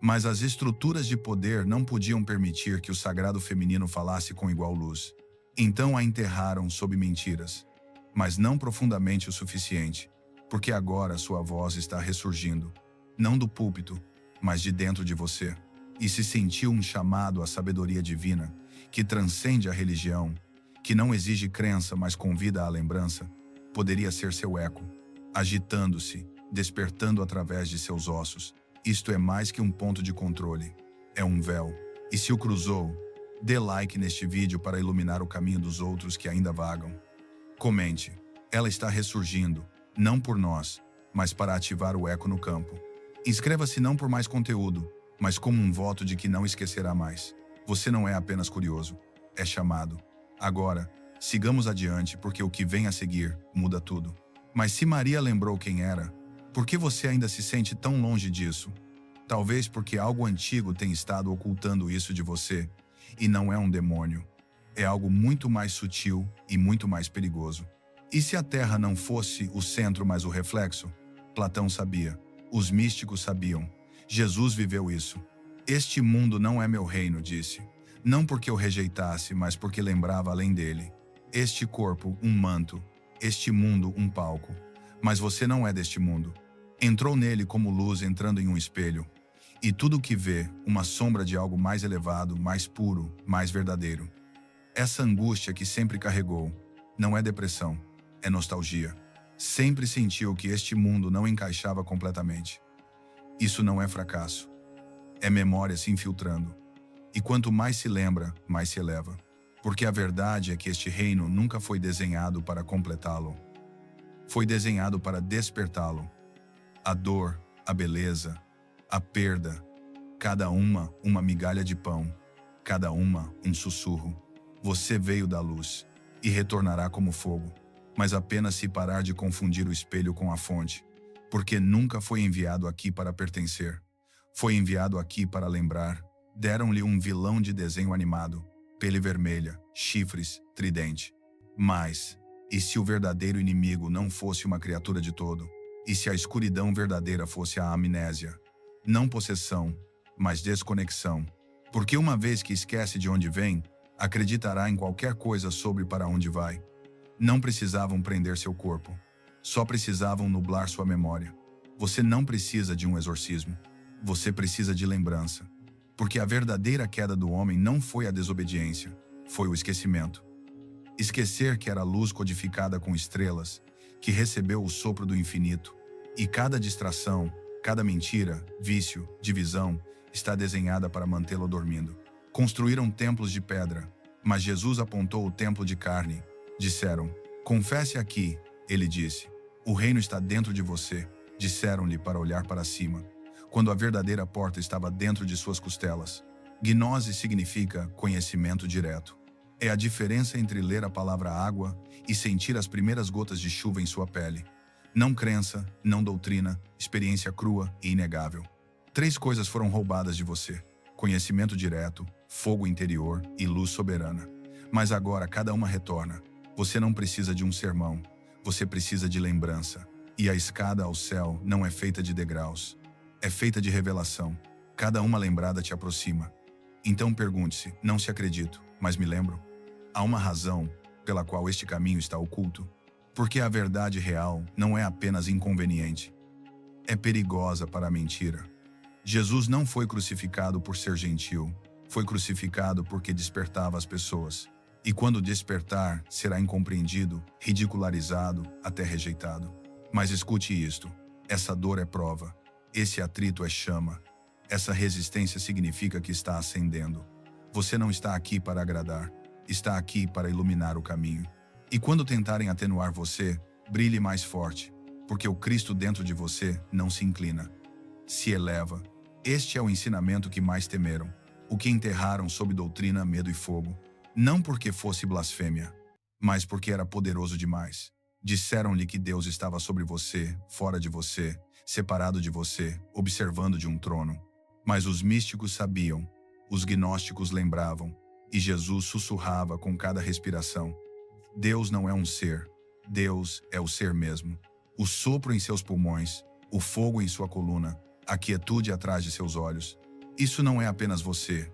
Mas as estruturas de poder não podiam permitir que o sagrado feminino falasse com igual luz. Então a enterraram sob mentiras, mas não profundamente o suficiente, porque agora sua voz está ressurgindo, não do púlpito, mas de dentro de você. E se sentiu um chamado à sabedoria divina, que transcende a religião, que não exige crença, mas convida à lembrança, poderia ser seu eco, agitando-se, despertando através de seus ossos. Isto é mais que um ponto de controle. É um véu. E se o cruzou, dê like neste vídeo para iluminar o caminho dos outros que ainda vagam. Comente. Ela está ressurgindo, não por nós, mas para ativar o eco no campo. Inscreva-se não por mais conteúdo, mas como um voto de que não esquecerá mais. Você não é apenas curioso, é chamado. Agora, sigamos adiante porque o que vem a seguir muda tudo. Mas se Maria lembrou quem era, por que você ainda se sente tão longe disso? Talvez porque algo antigo tem estado ocultando isso de você, e não é um demônio. É algo muito mais sutil e muito mais perigoso. E se a Terra não fosse o centro, mas o reflexo? Platão sabia. Os místicos sabiam. Jesus viveu isso. Este mundo não é meu reino, disse. Não porque eu rejeitasse, mas porque lembrava além dele. Este corpo, um manto. Este mundo, um palco. Mas você não é deste mundo. Entrou nele como luz entrando em um espelho. E tudo o que vê, uma sombra de algo mais elevado, mais puro, mais verdadeiro. Essa angústia que sempre carregou, não é depressão, é nostalgia. Sempre sentiu que este mundo não encaixava completamente. Isso não é fracasso. É memória se infiltrando. E quanto mais se lembra, mais se eleva. Porque a verdade é que este reino nunca foi desenhado para completá-lo. Foi desenhado para despertá-lo. A dor, a beleza, a perda, cada uma migalha de pão, cada uma um sussurro. Você veio da luz e retornará como fogo, mas apenas se parar de confundir o espelho com a fonte, porque nunca foi enviado aqui para pertencer. Foi enviado aqui para lembrar. Deram-lhe um vilão de desenho animado, pele vermelha, chifres, tridente. Mas, e se o verdadeiro inimigo não fosse uma criatura de todo? E se a escuridão verdadeira fosse a amnésia? Não possessão, mas desconexão. Porque uma vez que esquece de onde vem, acreditará em qualquer coisa sobre para onde vai. Não precisavam prender seu corpo. Só precisavam nublar sua memória. Você não precisa de um exorcismo. Você precisa de lembrança. Porque a verdadeira queda do homem não foi a desobediência, foi o esquecimento. Esquecer que era luz codificada com estrelas, que recebeu o sopro do infinito. E cada distração, cada mentira, vício, divisão, está desenhada para mantê-lo dormindo. Construíram templos de pedra, mas Jesus apontou o templo de carne. Disseram, confesse aqui, ele disse. O reino está dentro de você. Disseram-lhe para olhar para cima, quando a verdadeira porta estava dentro de suas costelas. Gnose significa conhecimento direto. É a diferença entre ler a palavra água e sentir as primeiras gotas de chuva em sua pele. Não crença, não doutrina, experiência crua e inegável. 3 coisas foram roubadas de você: conhecimento direto, fogo interior e luz soberana. Mas agora cada uma retorna. Você não precisa de um sermão, você precisa de lembrança. E a escada ao céu não é feita de degraus, é feita de revelação. Cada uma lembrada te aproxima. Então pergunte-se, não se acredito, mas me lembro? Há uma razão pela qual este caminho está oculto. Porque a verdade real não é apenas inconveniente, é perigosa para a mentira. Jesus não foi crucificado por ser gentil, foi crucificado porque despertava as pessoas. E quando despertar, será incompreendido, ridicularizado, até rejeitado. Mas escute isto, essa dor é prova, esse atrito é chama, essa resistência significa que está acendendo. Você não está aqui para agradar, está aqui para iluminar o caminho. E quando tentarem atenuar você, brilhe mais forte, porque o Cristo dentro de você não se inclina, se eleva. Este é o ensinamento que mais temeram, o que enterraram sob doutrina, medo e fogo. Não porque fosse blasfêmia, mas porque era poderoso demais. Disseram-lhe que Deus estava sobre você, fora de você, separado de você, observando de um trono. Mas os místicos sabiam, os gnósticos lembravam, e Jesus sussurrava com cada respiração. Deus não é um ser, Deus é o ser mesmo. O sopro em seus pulmões, o fogo em sua coluna, a quietude atrás de seus olhos. Isso não é apenas você,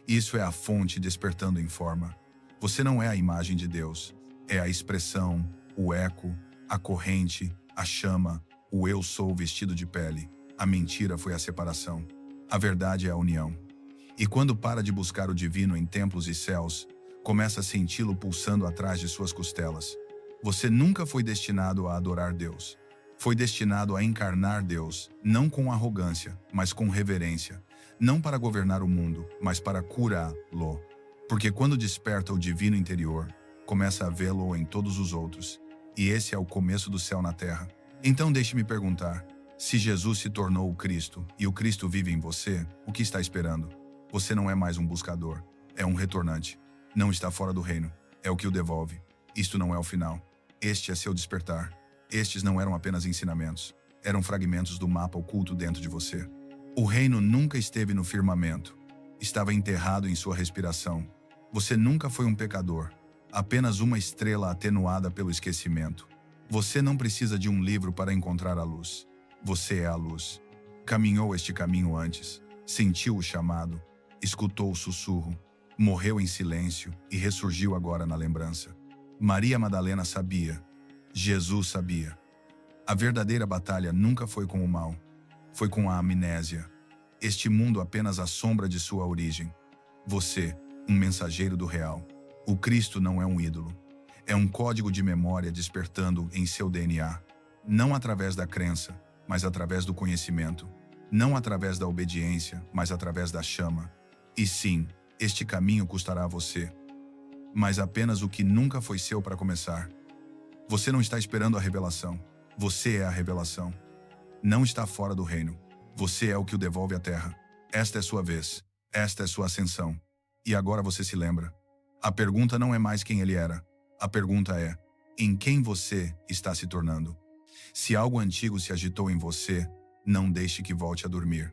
isso é a fonte despertando em forma. Você não é a imagem de Deus, é a expressão, o eco, a corrente, a chama, o eu sou vestido de pele. A mentira foi a separação. A verdade é a união. E quando para de buscar o divino em templos e céus, começa a senti-lo pulsando atrás de suas costelas. Você nunca foi destinado a adorar Deus. Foi destinado a encarnar Deus, não com arrogância, mas com reverência. Não para governar o mundo, mas para curá-lo. Porque quando desperta o divino interior, começa a vê-lo em todos os outros. E esse é o começo do céu na terra. Então deixe-me perguntar, se Jesus se tornou o Cristo e o Cristo vive em você, o que está esperando? Você não é mais um buscador, é um retornante. Não está fora do reino, é o que o devolve. Isto não é o final. Este é seu despertar. Estes não eram apenas ensinamentos, eram fragmentos do mapa oculto dentro de você. O reino nunca esteve no firmamento. Estava enterrado em sua respiração. Você nunca foi um pecador, apenas uma estrela atenuada pelo esquecimento. Você não precisa de um livro para encontrar a luz. Você é a luz. Caminhou este caminho antes, sentiu o chamado, escutou o sussurro, morreu em silêncio e ressurgiu agora na lembrança. Maria Madalena sabia. Jesus sabia. A verdadeira batalha nunca foi com o mal, foi com a amnésia. Este mundo apenas a sombra de sua origem. Você, um mensageiro do real. O Cristo não é um ídolo. É um código de memória despertando em seu DNA. Não através da crença, mas através do conhecimento. Não através da obediência, mas através da chama. E sim, este caminho custará a você. Mas apenas o que nunca foi seu para começar. Você não está esperando a revelação. Você é a revelação. Não está fora do reino. Você é o que o devolve à terra. Esta é sua vez. Esta é sua ascensão. E agora você se lembra. A pergunta não é mais quem ele era. A pergunta é, em quem você está se tornando? Se algo antigo se agitou em você, não deixe que volte a dormir.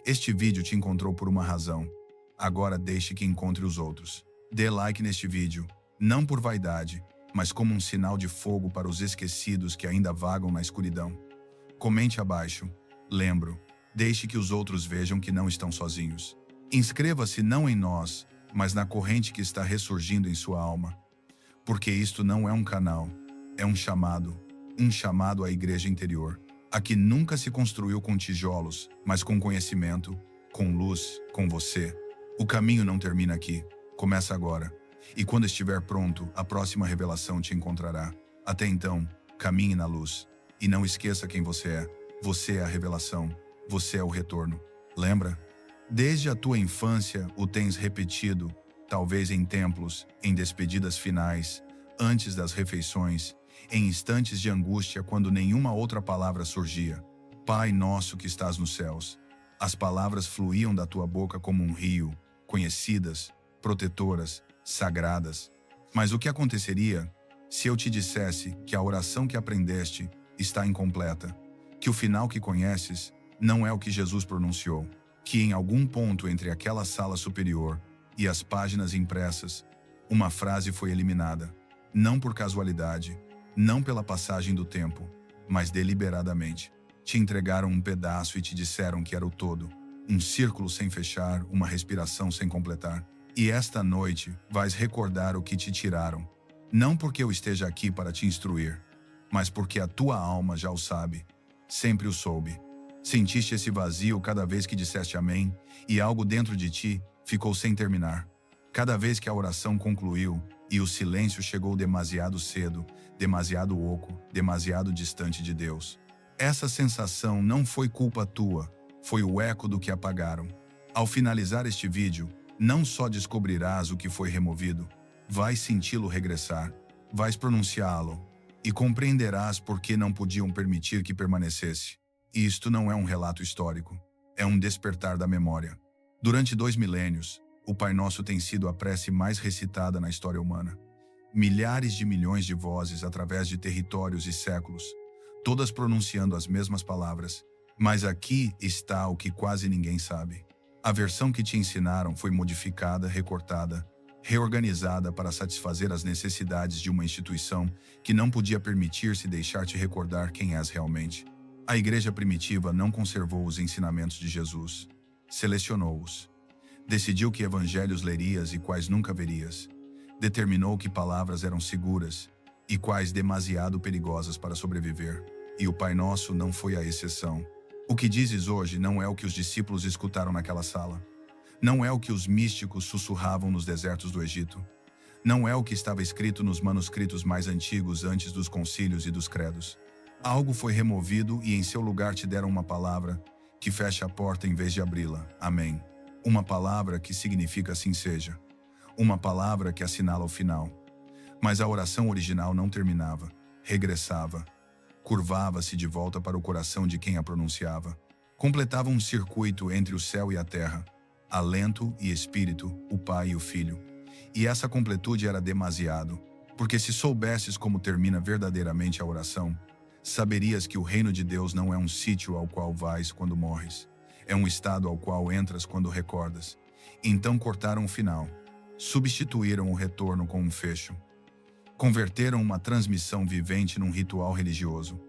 Este vídeo te encontrou por uma razão. Agora deixe que encontre os outros. Dê like neste vídeo, não por vaidade, mas como um sinal de fogo para os esquecidos que ainda vagam na escuridão. Comente abaixo. Lembro, deixe que os outros vejam que não estão sozinhos. Inscreva-se não em nós, mas na corrente que está ressurgindo em sua alma. Porque isto não é um canal, é um chamado à igreja interior. A que nunca se construiu com tijolos, mas com conhecimento, com luz, com você. O caminho não termina aqui, começa agora. E quando estiver pronto, a próxima revelação te encontrará. Até então, caminhe na luz. E não esqueça quem você é. Você é a revelação. Você é o retorno. Lembra? Desde a tua infância o tens repetido, talvez em templos, em despedidas finais, antes das refeições, em instantes de angústia quando nenhuma outra palavra surgia. Pai nosso que estás nos céus. As palavras fluíam da tua boca como um rio, conhecidas, protetoras, sagradas. Mas o que aconteceria se eu te dissesse que a oração que aprendeste está incompleta, que o final que conheces não é o que Jesus pronunciou, que em algum ponto entre aquela sala superior e as páginas impressas, uma frase foi eliminada, não por casualidade, não pela passagem do tempo, mas deliberadamente. Te entregaram um pedaço e te disseram que era o todo, um círculo sem fechar, uma respiração sem completar. E esta noite vais recordar o que te tiraram, não porque eu esteja aqui para te instruir, mas porque a tua alma já o sabe, sempre o soube. Sentiste esse vazio cada vez que disseste amém, e algo dentro de ti ficou sem terminar. Cada vez que a oração concluiu e o silêncio chegou demasiado cedo, demasiado oco, demasiado distante de Deus. Essa sensação não foi culpa tua, foi o eco do que apagaram. Ao finalizar este vídeo, não só descobrirás o que foi removido, vais senti-lo regressar, vais pronunciá-lo, e compreenderás por que não podiam permitir que permanecesse. E isto não é um relato histórico, é um despertar da memória. Durante 2 milênios, o Pai Nosso tem sido a prece mais recitada na história humana. Milhares de milhões de vozes através de territórios e séculos, todas pronunciando as mesmas palavras. Mas aqui está o que quase ninguém sabe. A versão que te ensinaram foi modificada, recortada, reorganizada para satisfazer as necessidades de uma instituição que não podia permitir-se deixar-te recordar quem és realmente. A igreja primitiva não conservou os ensinamentos de Jesus. Selecionou-os. Decidiu que evangelhos lerias e quais nunca verias. Determinou que palavras eram seguras e quais demasiado perigosas para sobreviver. E o Pai Nosso não foi a exceção. O que dizes hoje não é o que os discípulos escutaram naquela sala. Não é o que os místicos sussurravam nos desertos do Egito. Não é o que estava escrito nos manuscritos mais antigos antes dos concílios e dos credos. Algo foi removido e em seu lugar te deram uma palavra que fecha a porta em vez de abri-la. Amém. Uma palavra que significa assim seja. Uma palavra que assinala o final. Mas a oração original não terminava, regressava. Curvava-se de volta para o coração de quem a pronunciava. Completava um circuito entre o céu e a terra. Alento e espírito, o Pai e o Filho. E essa completude era demasiado, porque se soubesses como termina verdadeiramente a oração, saberias que o reino de Deus não é um sítio ao qual vais quando morres. É um estado ao qual entras quando recordas. Então cortaram o final. Substituíram o retorno com um fecho. Converteram uma transmissão vivente num ritual religioso.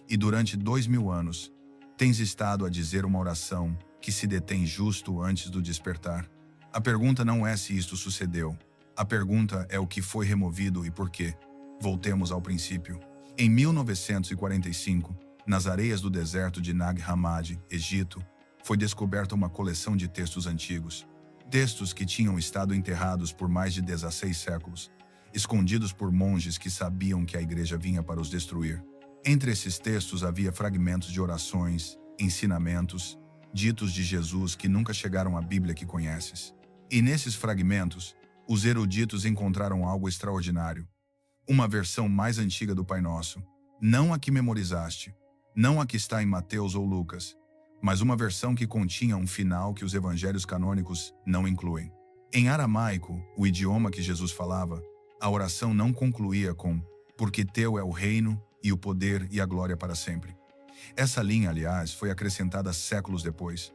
E durante 2000 anos, tens estado a dizer uma oração que se detém justo antes do despertar. A pergunta não é se isto sucedeu. A pergunta é o que foi removido e por quê. Voltemos ao princípio. Em 1945, nas areias do deserto de Nag Hammadi, Egito, foi descoberta uma coleção de textos antigos. Textos que tinham estado enterrados por mais de 16 séculos, escondidos por monges que sabiam que a igreja vinha para os destruir. Entre esses textos havia fragmentos de orações, ensinamentos, ditos de Jesus que nunca chegaram à Bíblia que conheces. E nesses fragmentos, os eruditos encontraram algo extraordinário. Uma versão mais antiga do Pai Nosso, não a que memorizaste, não a que está em Mateus ou Lucas, mas uma versão que continha um final que os evangelhos canônicos não incluem. Em aramaico, o idioma que Jesus falava, a oração não concluía com "porque teu é o reino e o poder e a glória para sempre". Essa linha, aliás, foi acrescentada séculos depois.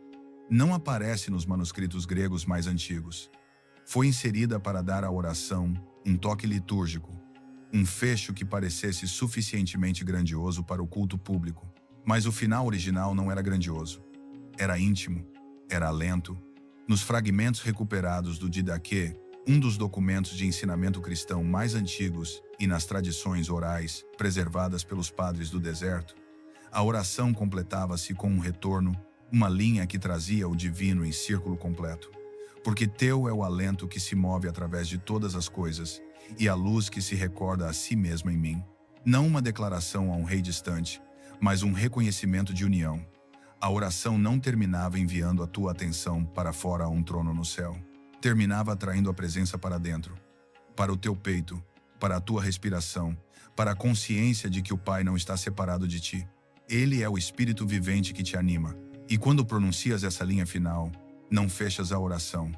Não aparece nos manuscritos gregos mais antigos. Foi inserida para dar à oração um toque litúrgico, um fecho que parecesse suficientemente grandioso para o culto público. Mas o final original não era grandioso. Era íntimo, era lento. Nos fragmentos recuperados do Didaquê, um dos documentos de ensinamento cristão mais antigos, e nas tradições orais preservadas pelos padres do deserto, a oração completava-se com um retorno, uma linha que trazia o divino em círculo completo. Porque teu é o alento que se move através de todas as coisas, e a luz que se recorda a si mesma em mim. Não uma declaração a um rei distante, mas um reconhecimento de união. A oração não terminava enviando a tua atenção para fora a um trono no céu. Terminava atraindo a presença para dentro, para o teu peito, para a tua respiração, para a consciência de que o Pai não está separado de ti. Ele é o Espírito vivente que te anima. E quando pronuncias essa linha final, não fechas a oração,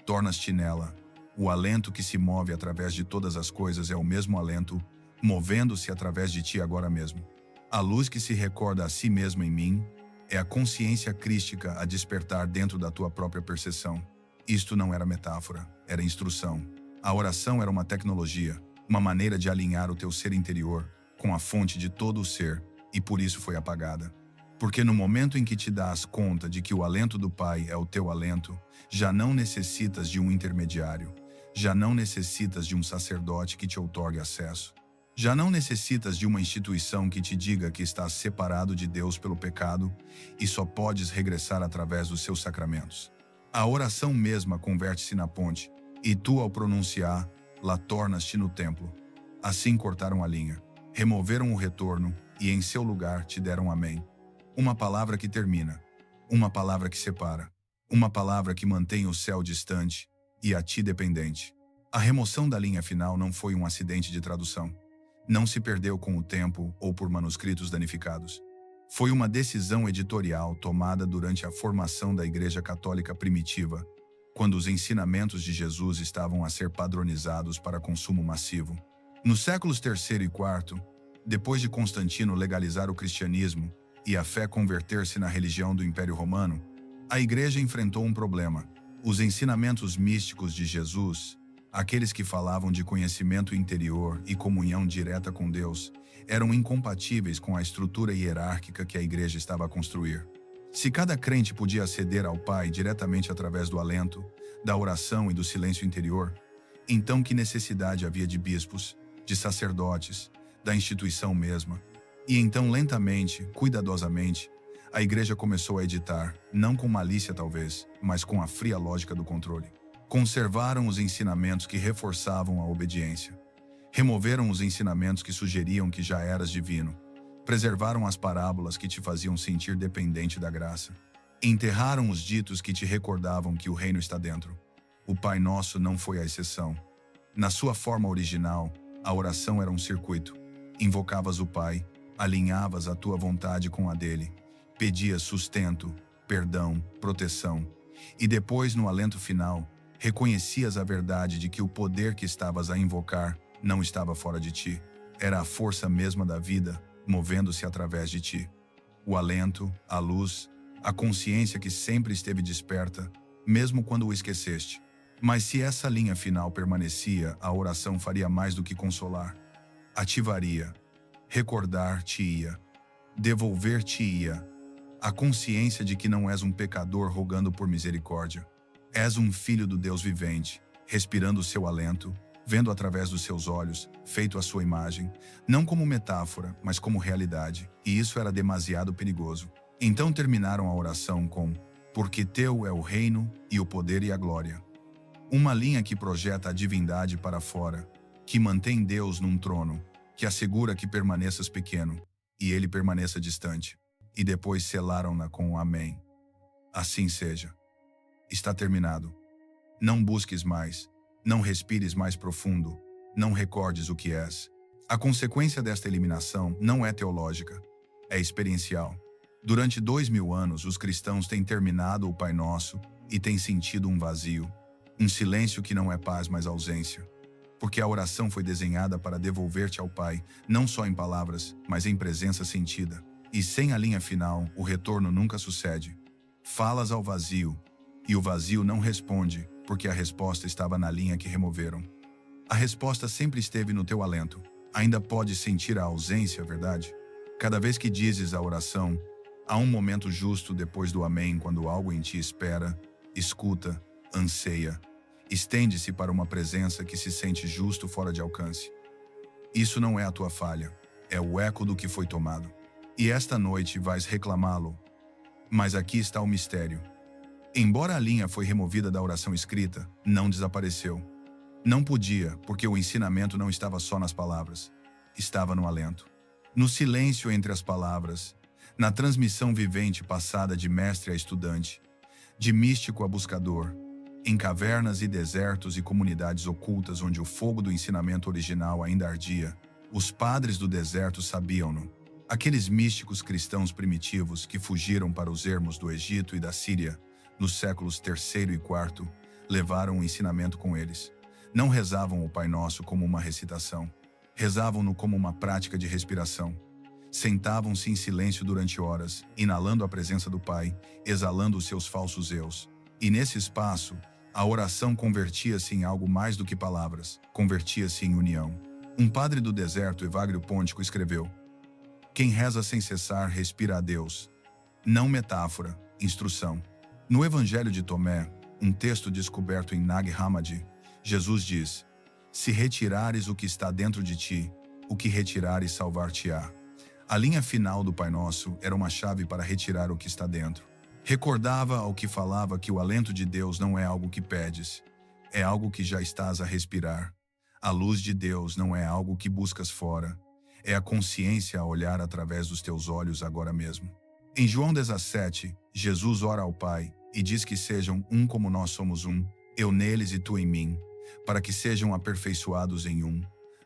tornas-te nela. O alento que se move através de todas as coisas é o mesmo alento, movendo-se através de ti agora mesmo. A luz que se recorda a si mesma em mim é a consciência crística a despertar dentro da tua própria percepção. Isto não era metáfora, era instrução. A oração era uma tecnologia, uma maneira de alinhar o teu ser interior com a fonte de todo o ser, e por isso foi apagada. Porque no momento em que te dás conta de que o alento do Pai é o teu alento, já não necessitas de um intermediário, já não necessitas de um sacerdote que te outorgue acesso, já não necessitas de uma instituição que te diga que estás separado de Deus pelo pecado e só podes regressar através dos seus sacramentos. A oração mesma converte-se na ponte, e tu, ao pronunciar, lá tornas-te no templo. Assim cortaram a linha, removeram o retorno e em seu lugar te deram amém. Uma palavra que termina, uma palavra que separa, uma palavra que mantém o céu distante e a ti dependente. A remoção da linha final não foi um acidente de tradução. Não se perdeu com o tempo ou por manuscritos danificados. Foi uma decisão editorial tomada durante a formação da Igreja Católica primitiva, quando os ensinamentos de Jesus estavam a ser padronizados para consumo massivo. Nos séculos III e IV, depois de Constantino legalizar o cristianismo e a fé converter-se na religião do Império Romano, a Igreja enfrentou um problema. Os ensinamentos místicos de Jesus, aqueles que falavam de conhecimento interior e comunhão direta com Deus, eram incompatíveis com a estrutura hierárquica que a Igreja estava a construir. Se cada crente podia aceder ao Pai diretamente através do alento, da oração e do silêncio interior, então que necessidade havia de bispos, de sacerdotes, da instituição mesma? E então, lentamente, cuidadosamente, a Igreja começou a editar, não com malícia talvez, mas com a fria lógica do controle. Conservaram os ensinamentos que reforçavam a obediência. Removeram os ensinamentos que sugeriam que já eras divino. Preservaram as parábolas que te faziam sentir dependente da graça. Enterraram os ditos que te recordavam que o reino está dentro. O Pai Nosso não foi a exceção. Na sua forma original, a oração era um circuito. Invocavas o Pai, alinhavas a tua vontade com a dele, pedias sustento, perdão, proteção, e depois, no alento final, reconhecias a verdade de que o poder que estavas a invocar não estava fora de ti, era a força mesma da vida, movendo-se através de ti. O alento, a luz, a consciência que sempre esteve desperta, mesmo quando o esqueceste. Mas se essa linha final permanecia, a oração faria mais do que consolar. Ativaria, recordar-te-ia, devolver-te-ia a consciência de que não és um pecador rogando por misericórdia. És um filho do Deus vivente, respirando o seu alento, vendo através dos seus olhos, feito à sua imagem, não como metáfora, mas como realidade, e isso era demasiado perigoso. Então terminaram a oração com: porque teu é o reino, e o poder e a glória. Uma linha que projeta a divindade para fora, que mantém Deus num trono, que assegura que permaneças pequeno, e ele permaneça distante. E depois selaram-na com um amém. Assim seja. Está terminado. Não busques mais, não respires mais profundo, não recordes o que és. A consequência desta eliminação não é teológica, é experiencial. Durante 2000 anos, os cristãos têm terminado o Pai Nosso e têm sentido um vazio, um silêncio que não é paz, mas ausência. Porque a oração foi desenhada para devolver-te ao Pai, não só em palavras, mas em presença sentida. E sem a linha final, o retorno nunca sucede. Falas ao vazio, e o vazio não responde, porque a resposta estava na linha que removeram. A resposta sempre esteve no teu alento. Ainda podes sentir a ausência, verdade? Cada vez que dizes a oração, há um momento justo depois do amém, quando algo em ti espera, escuta, anseia. Estende-se para uma presença que se sente justo fora de alcance. Isso não é a tua falha, é o eco do que foi tomado. E esta noite vais reclamá-lo. Mas aqui está o mistério. Embora a linha foi removida da oração escrita, não desapareceu. Não podia, porque o ensinamento não estava só nas palavras. Estava no alento. No silêncio entre as palavras, na transmissão vivente passada de mestre a estudante, de místico a buscador, em cavernas e desertos e comunidades ocultas onde o fogo do ensinamento original ainda ardia, os padres do deserto sabiam-no. Aqueles místicos cristãos primitivos que fugiram para os ermos do Egito e da Síria, nos séculos III e IV, levaram o ensinamento com eles. Não rezavam o Pai Nosso como uma recitação. Rezavam-no como uma prática de respiração. Sentavam-se em silêncio durante horas, inalando a presença do Pai, exalando os seus falsos eus. E nesse espaço, a oração convertia-se em algo mais do que palavras, convertia-se em união. Um padre do deserto, Evagrio Pôntico, escreveu: quem reza sem cessar respira a Deus. Não metáfora, instrução. No Evangelho de Tomé, um texto descoberto em Nag Hammadi, Jesus diz: se retirares o que está dentro de ti, o que retirares salvar-te-á. A linha final do Pai Nosso era uma chave para retirar o que está dentro. Recordava ao que falava que o alento de Deus não é algo que pedes, é algo que já estás a respirar. A luz de Deus não é algo que buscas fora, é a consciência a olhar através dos teus olhos agora mesmo. Em João 17, Jesus ora ao Pai e diz que sejam um como nós somos um, eu neles e tu em mim, para que sejam aperfeiçoados em um,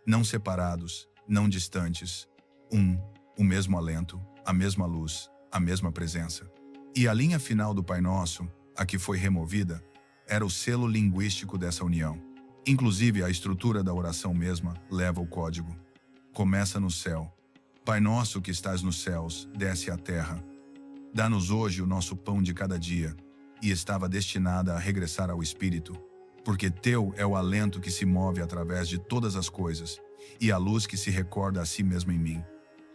não separados, não distantes, um, o mesmo alento, a mesma luz, a mesma presença. E a linha final do Pai Nosso, a que foi removida, era o selo linguístico dessa união. Inclusive, a estrutura da oração mesma leva o código. Começa no céu. Pai nosso que estás nos céus, desce à terra. Dá-nos hoje o nosso pão de cada dia. E estava destinada a regressar ao Espírito, porque teu é o alento que se move através de todas as coisas, e a luz que se recorda a si mesma em mim.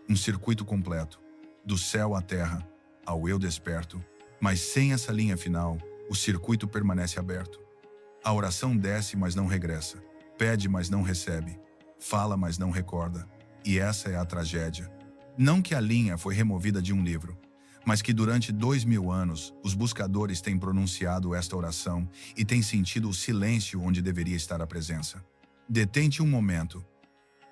Um circuito completo, do céu à terra, ao eu desperto, mas sem essa linha final, o circuito permanece aberto. A oração desce, mas não regressa. Pede, mas não recebe. Fala, mas não recorda. E essa é a tragédia. Não que a linha foi removida de um livro, mas que durante 2000 anos os buscadores têm pronunciado esta oração e têm sentido o silêncio onde deveria estar a presença. Detente um momento.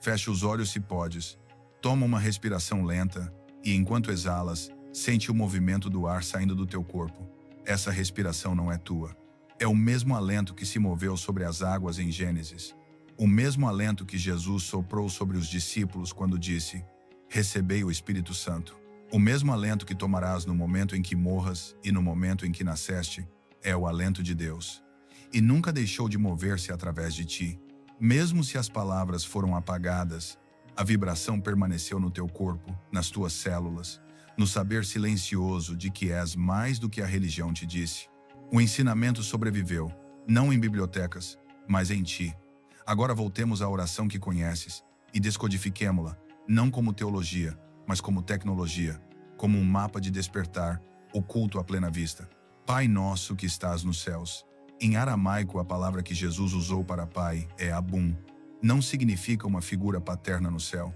Fecha os olhos se podes. Toma uma respiração lenta e, enquanto exalas, sente o movimento do ar saindo do teu corpo. Essa respiração não é tua. É o mesmo alento que se moveu sobre as águas em Gênesis. O mesmo alento que Jesus soprou sobre os discípulos quando disse: recebei o Espírito Santo. O mesmo alento que tomarás no momento em que morras e no momento em que nasceste é o alento de Deus. E nunca deixou de mover-se através de ti. Mesmo se as palavras foram apagadas, a vibração permaneceu no teu corpo, nas tuas células, no saber silencioso de que és mais do que a religião te disse. O ensinamento sobreviveu, não em bibliotecas, mas em ti. Agora voltemos à oração que conheces e descodifiquemo-la, não como teologia, mas como tecnologia, como um mapa de despertar, oculto à plena vista. Pai nosso que estás nos céus. Em aramaico, a palavra que Jesus usou para pai é Abum. Não significa uma figura paterna no céu.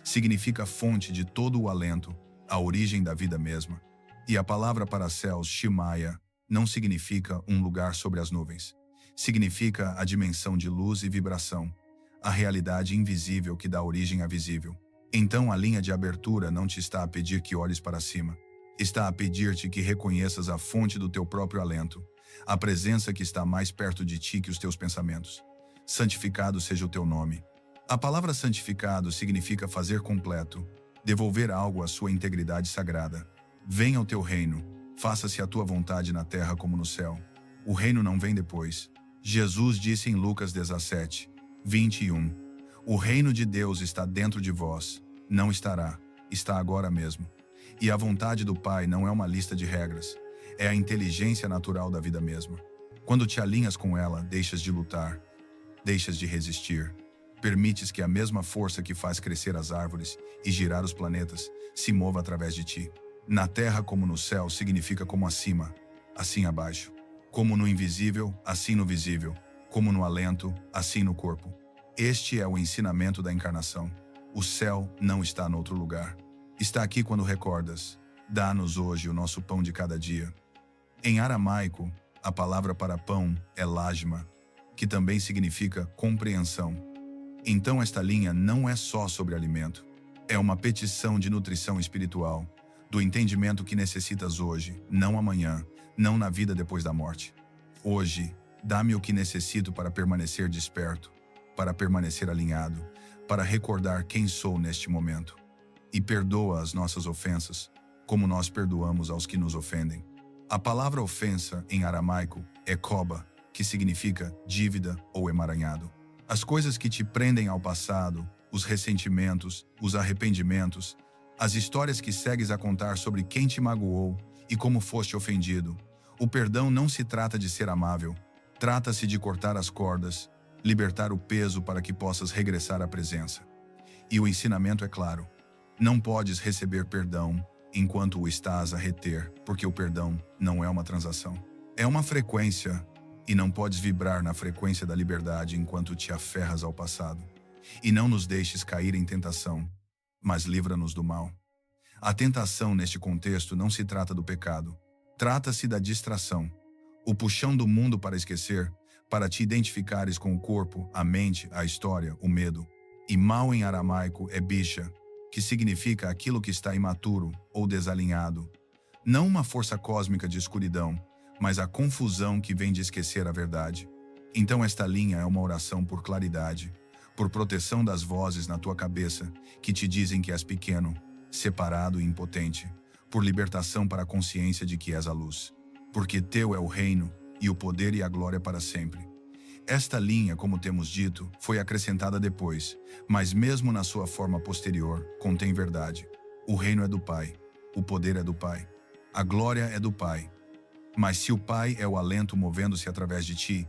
Significa a fonte de todo o alento, a origem da vida mesma. E a palavra para céus, Shemaya, não significa um lugar sobre as nuvens. Significa a dimensão de luz e vibração, a realidade invisível que dá origem à visível. Então a linha de abertura não te está a pedir que olhes para cima. Está a pedir-te que reconheças a fonte do teu próprio alento, a presença que está mais perto de ti que os teus pensamentos. Santificado seja o teu nome. A palavra santificado significa fazer completo, devolver algo à sua integridade sagrada. Venha o teu reino, faça-se a tua vontade na terra como no céu. O reino não vem depois. Jesus disse em Lucas 17, 21, o reino de Deus está dentro de vós, não estará, está agora mesmo. E a vontade do Pai não é uma lista de regras, é a inteligência natural da vida mesma. Quando te alinhas com ela, deixas de lutar, deixas de resistir. Permites que a mesma força que faz crescer as árvores e girar os planetas se mova através de ti. Na terra como no céu significa como acima, assim abaixo. Como no invisível, assim no visível. Como no alento, assim no corpo. Este é o ensinamento da encarnação. O céu não está no outro lugar. Está aqui quando recordas. Dá-nos hoje o nosso pão de cada dia. Em aramaico, a palavra para pão é lajma, que também significa compreensão. Então esta linha não é só sobre alimento. É uma petição de nutrição espiritual, do entendimento que necessitas hoje, não amanhã, não na vida depois da morte. Hoje, dá-me o que necessito para permanecer desperto, para permanecer alinhado, para recordar quem sou neste momento. E perdoa as nossas ofensas, como nós perdoamos aos que nos ofendem. A palavra ofensa, em aramaico, é koba, que significa dívida ou emaranhado. As coisas que te prendem ao passado, os ressentimentos, os arrependimentos, as histórias que segues a contar sobre quem te magoou e como foste ofendido. O perdão não se trata de ser amável, trata-se de cortar as cordas, libertar o peso para que possas regressar à presença. E o ensinamento é claro: não podes receber perdão enquanto o estás a reter, porque o perdão não é uma transação. É uma frequência, e não podes vibrar na frequência da liberdade enquanto te aferras ao passado. E não nos deixes cair em tentação, mas livra-nos do mal. A tentação neste contexto não se trata do pecado, trata-se da distração, o puxão do mundo para esquecer, para te identificares com o corpo, a mente, a história, o medo. E mal em aramaico é bicha, que significa aquilo que está imaturo ou desalinhado. Não uma força cósmica de escuridão, mas a confusão que vem de esquecer a verdade. Então esta linha é uma oração por claridade, por proteção das vozes na tua cabeça que te dizem que és pequeno, separado e impotente, por libertação para a consciência de que és a luz. Porque teu é o reino, e o poder e a glória para sempre. Esta linha, como temos dito, foi acrescentada depois, mas mesmo na sua forma posterior, contém verdade. O reino é do Pai, o poder é do Pai, a glória é do Pai. Mas se o Pai é o alento movendo-se através de ti,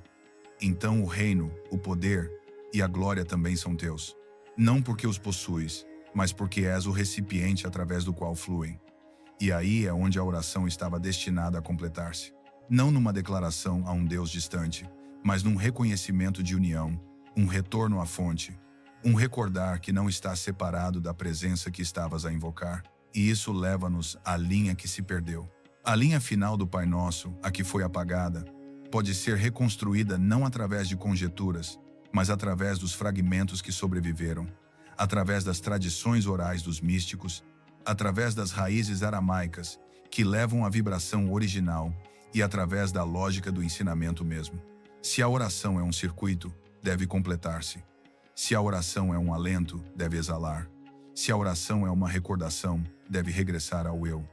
então o reino, o poder e a glória também são teus. Não porque os possuis, mas porque és o recipiente através do qual fluem. E aí é onde a oração estava destinada a completar-se. Não numa declaração a um Deus distante, mas num reconhecimento de união, um retorno à fonte, um recordar que não está separado da presença que estavas a invocar. E isso leva-nos à linha que se perdeu. A linha final do Pai Nosso, a que foi apagada, pode ser reconstruída não através de conjecturas, mas através dos fragmentos que sobreviveram, através das tradições orais dos místicos, através das raízes aramaicas, que levam à vibração original, e através da lógica do ensinamento mesmo. Se a oração é um circuito, deve completar-se. Se a oração é um alento, deve exalar. Se a oração é uma recordação, deve regressar ao eu.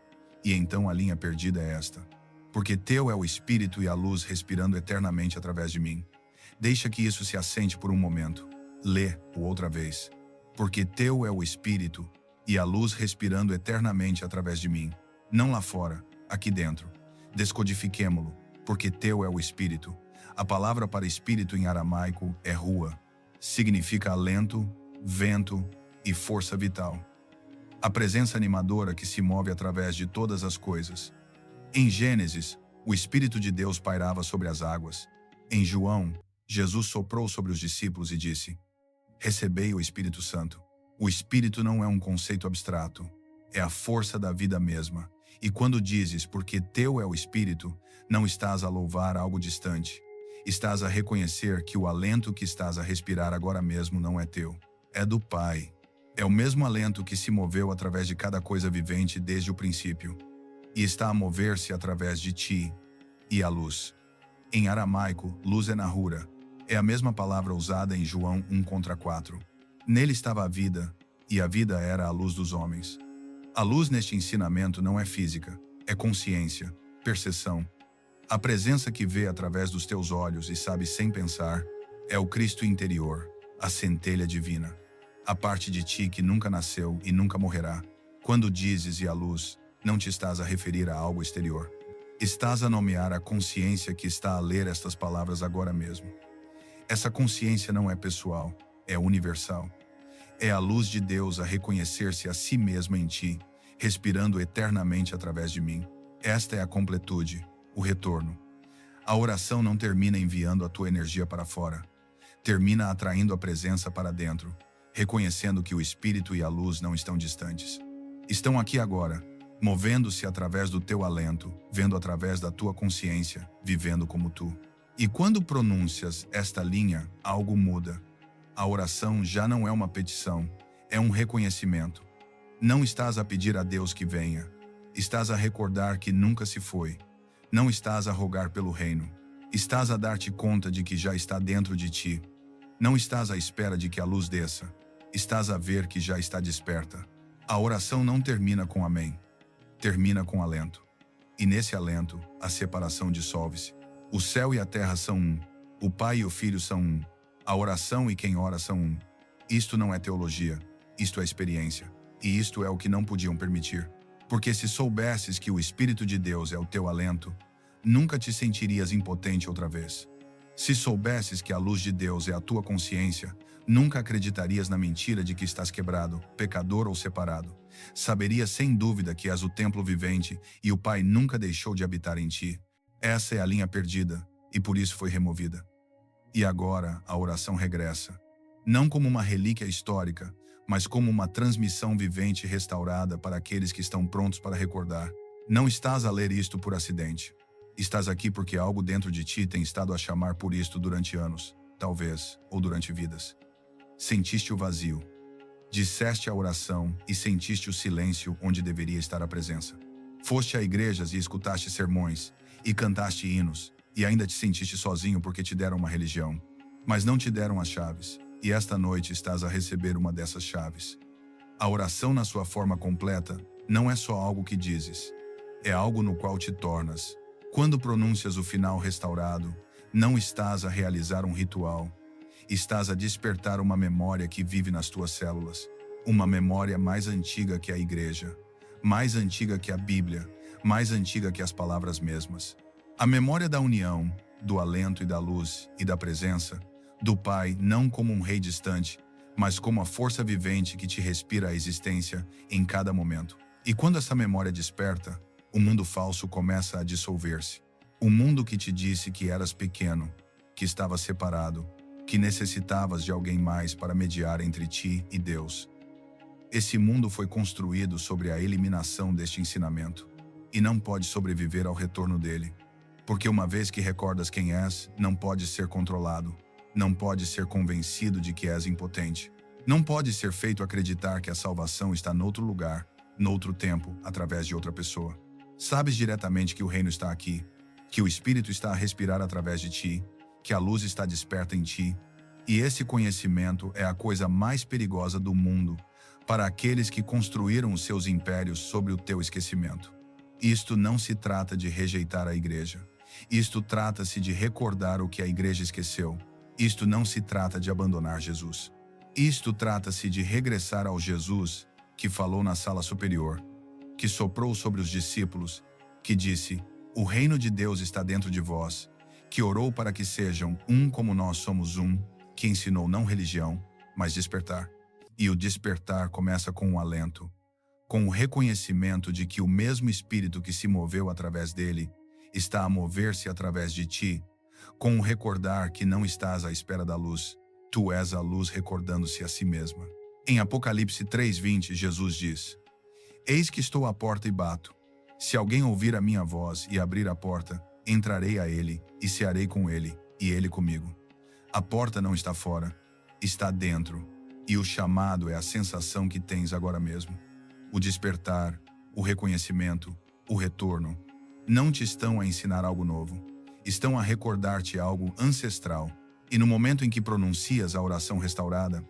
E então a linha perdida é esta: porque teu é o Espírito e a luz respirando eternamente através de mim. Deixa que isso se assente por um momento. Lê-o outra vez. Porque teu é o Espírito e a luz respirando eternamente através de mim. Não lá fora, aqui dentro. Descodifiquemo-lo, porque teu é o espírito. A palavra para espírito em aramaico é rua. Significa alento, vento e força vital. A presença animadora que se move através de todas as coisas. Em Gênesis, o Espírito de Deus pairava sobre as águas. Em João, Jesus soprou sobre os discípulos e disse: Recebei o Espírito Santo. O Espírito não é um conceito abstrato, é a força da vida mesma. E quando dizes, porque teu é o Espírito, não estás a louvar algo distante. Estás a reconhecer que o alento que estás a respirar agora mesmo não é teu, é do Pai. É o mesmo alento que se moveu através de cada coisa vivente desde o princípio, e está a mover-se através de ti e a luz. Em aramaico, luz é nahura. É a mesma palavra usada em João 1:4. Nele estava a vida, e a vida era a luz dos homens. A luz neste ensinamento não é física, é consciência, percepção. A presença que vê através dos teus olhos e sabe sem pensar é o Cristo interior, a centelha divina. A parte de ti que nunca nasceu e nunca morrerá. Quando dizes e a luz, não te estás a referir a algo exterior. Estás a nomear a consciência que está a ler estas palavras agora mesmo. Essa consciência não é pessoal, é universal. É a luz de Deus a reconhecer-se a si mesma em ti, respirando eternamente através de mim. Esta é a completude, o retorno. A oração não termina enviando a tua energia para fora. Termina atraindo a presença para dentro, reconhecendo que o Espírito e a luz não estão distantes. Estão aqui agora, movendo-se através do teu alento, vendo através da tua consciência, vivendo como tu. E quando pronuncias esta linha, algo muda. A oração já não é uma petição, é um reconhecimento. Não estás a pedir a Deus que venha. Estás a recordar que nunca se foi. Não estás a rogar pelo reino. Estás a dar-te conta de que já está dentro de ti. Não estás à espera de que a luz desça. Estás a ver que já está desperta. A oração não termina com amém. Termina com alento. E nesse alento, a separação dissolve-se. O céu e a terra são um. O Pai e o Filho são um. A oração e quem ora são um. Isto não é teologia, isto é experiência. E isto é o que não podiam permitir. Porque se soubesses que o Espírito de Deus é o teu alento, nunca te sentirias impotente outra vez. Se soubesses que a luz de Deus é a tua consciência, nunca acreditarias na mentira de que estás quebrado, pecador ou separado. Saberias sem dúvida que és o templo vivente e o Pai nunca deixou de habitar em ti. Essa é a linha perdida, e por isso foi removida. E agora a oração regressa, não como uma relíquia histórica, mas como uma transmissão vivente restaurada para aqueles que estão prontos para recordar. Não estás a ler isto por acidente. Estás aqui porque algo dentro de ti tem estado a chamar por isto durante anos, talvez, ou durante vidas. Sentiste o vazio. Disseste a oração e sentiste o silêncio onde deveria estar a presença. Foste a igrejas e escutaste sermões, e cantaste hinos, e ainda te sentiste sozinho porque te deram uma religião. Mas não te deram as chaves, e esta noite estás a receber uma dessas chaves. A oração na sua forma completa não é só algo que dizes, é algo no qual te tornas. Quando pronuncias o final restaurado, não estás a realizar um ritual, estás a despertar uma memória que vive nas tuas células, uma memória mais antiga que a igreja, mais antiga que a Bíblia, mais antiga que as palavras mesmas. A memória da união, do alento e da luz e da presença, do Pai não como um rei distante, mas como a força vivente que te respira a existência em cada momento. E quando essa memória desperta, o mundo falso começa a dissolver-se. O mundo que te disse que eras pequeno, que estavas separado, que necessitavas de alguém mais para mediar entre ti e Deus. Esse mundo foi construído sobre a eliminação deste ensinamento, e não pode sobreviver ao retorno dele. Porque uma vez que recordas quem és, não podes ser controlado, não podes ser convencido de que és impotente. Não pode ser feito acreditar que a salvação está noutro lugar, noutro tempo, através de outra pessoa. Sabes diretamente que o reino está aqui, que o Espírito está a respirar através de ti, que a luz está desperta em ti, e esse conhecimento é a coisa mais perigosa do mundo para aqueles que construíram os seus impérios sobre o teu esquecimento. Isto não se trata de rejeitar a igreja. Isto trata-se de recordar o que a igreja esqueceu. Isto não se trata de abandonar Jesus. Isto trata-se de regressar ao Jesus que falou na sala superior, que soprou sobre os discípulos, que disse: o reino de Deus está dentro de vós, que orou para que sejam um como nós somos um, que ensinou não religião, mas despertar. E o despertar começa com um alento, com o reconhecimento de que o mesmo Espírito que se moveu através dele está a mover-se através de ti, com o recordar que não estás à espera da luz, tu és a luz recordando-se a si mesma. Em Apocalipse 3:20, Jesus diz: eis que estou à porta e bato. Se alguém ouvir a minha voz e abrir a porta, entrarei a ele e cearei com ele, e ele comigo. A porta não está fora, está dentro, e o chamado é a sensação que tens agora mesmo. O despertar, o reconhecimento, o retorno, não te estão a ensinar algo novo, estão a recordar-te algo ancestral, e no momento em que pronuncias a oração restaurada,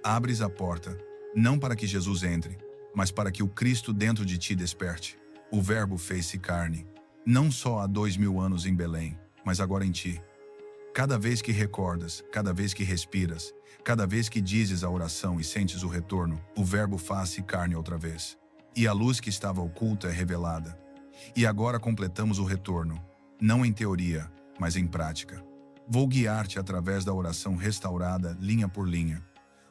abres a porta, não para que Jesus entre, mas para que o Cristo dentro de ti desperte. O Verbo fez-se carne, não só há 2000 anos em Belém, mas agora em ti. Cada vez que recordas, cada vez que respiras, cada vez que dizes a oração e sentes o retorno, o Verbo faz-se carne outra vez. E a luz que estava oculta é revelada. E agora completamos o retorno, não em teoria, mas em prática. Vou guiar-te através da oração restaurada, linha por linha,